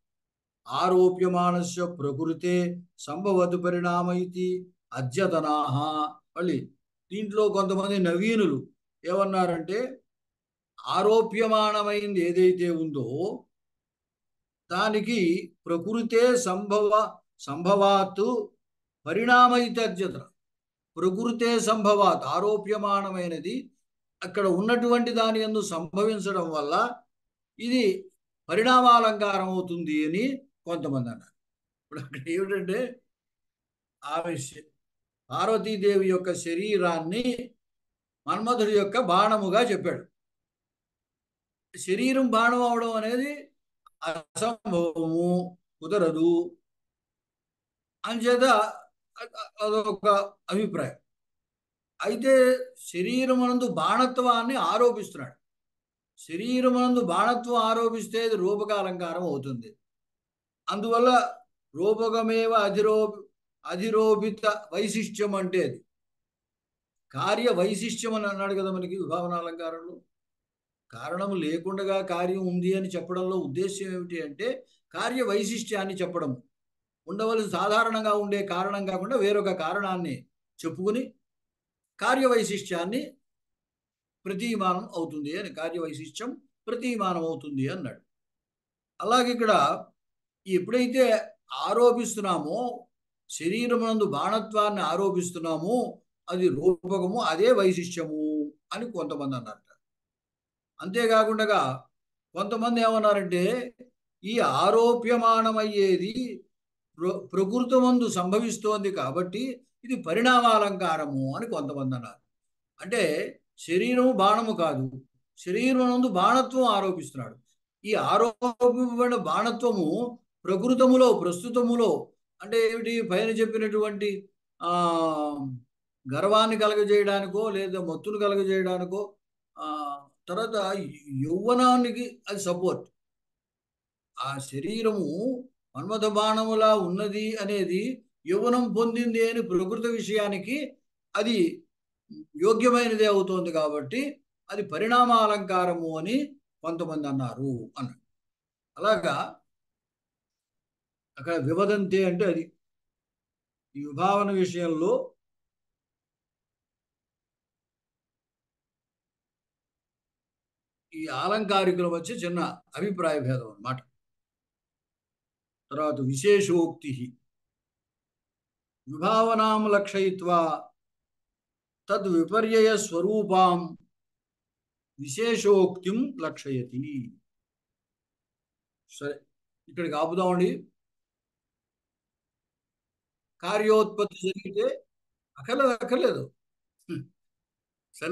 Speaker 1: ఆరోప్యమానస్య ప్రకృతే సంభవతు పరిణామ ఇది అద్యతనాహ. మళ్ళీ దీంట్లో కొంతమంది నవీనులు ఏమన్నారంటే ఆరోప్యమానమైంది ఏదైతే ఉందో దానికి ప్రకృతే సంభవాత్ పరిణామైతర్జత. ప్రకృతే సంభవాత్ ఆరోప్యమానమైనది అక్కడ ఉన్నటువంటి దాని యందు సంభవించడం వల్ల ఇది పరిణామాలంకారం అవుతుంది అని కొంతమంది అన్నారు. ఇప్పుడు అక్కడ ఏమిటంటే ఆమె పార్వతీదేవి యొక్క శరీరాన్ని మన్మధుడి యొక్క బాణముగా చెప్పాడు. శరీరం బాణం అవడం అనేది అసంభవము, కుదరదు అంచేత అదొక అభిప్రాయం. అయితే శరీరమునందు బాణత్వాన్ని ఆరోపిస్తున్నాడు. శరీరమునందు బాణత్వం ఆరోపిస్తే అది రూపకాలంకారం అవుతుంది. అందువల్ల రూపకమేవ అధిరోపిత వైశిష్ట్యం అంటే అది కార్య వైశిష్ట్యం అని అన్నాడు కదా మనకి విభావనాలంకారంలో. కారణము లేకుండా కార్యం ఉంది అని చెప్పడంలో ఉద్దేశ్యం ఏమిటి అంటే కార్య వైశిష్ట్యాన్ని చెప్పడం. ఉండవలసి సాధారణంగా ఉండే కారణం కాకుండా వేరొక కారణాన్ని చెప్పుకుని కార్య వైశిష్ట్యాన్ని ప్రతీమానం అవుతుంది అని, కార్య వైశిష్ట్యం ప్రతీమానం అవుతుంది అన్నాడు. అలాగే ఇక్కడ ఎప్పుడైతే ఆరోపిస్తున్నామో శరీరమునందు బాణత్వాన్ని ఆరోపిస్తున్నామో అది రూపకము, అదే వైశిష్ట్యము అని కొంతమంది అన్నారు. అంతేకాకుండా కొంతమంది ఏమన్నారంటే ఈ ఆరోప్యమానమయ్యేది ప్రకృతమందు సంభవిస్తోంది కాబట్టి ఇది పరిణామాలంకారము అని కొంతమంది అన్నారు. అంటే శరీరము బాణము కాదు, శరీరమునందు బాణత్వం ఆరోపిస్తున్నాడు. ఈ ఆరోపణ బాణత్వము ప్రకృతములో ప్రస్తుతములో అంటే ఏమిటి, పైన చెప్పినటువంటి గర్వాన్ని కలగజేయడానికో లేదా మత్తును కలగజేయడానికో తర్వాత యౌవనానికి అది సపోర్ట్. ఆ శరీరము మన్మథ బాణములా ఉన్నది అనేది యౌవనం పొందింది అని ప్రకృతి విషయానికి అది యోగ్యమైనదే అవుతోంది కాబట్టి అది పరిణామాలంకారము అని కొంతమంది అన్నారు అన్నాడు. అలాగా అక్కడ వివదంతే అంటే అది ఈ విభావన విషయంలో ఈ ఆలంకారికుల మధ్య చిన్న అభిప్రాయ భేదం అన్నమాట. తర్వాత విశేషోక్తి విభావనాం లక్షయిత్వా తద్ విపర్యయ స్వరూపాం విశేషోక్తిం లక్షయతి. సరే, ఇక్కడికి ఆపుదామండి. కార్యోత్పత్తి జరిగితే అక్కర్లేదు సరే.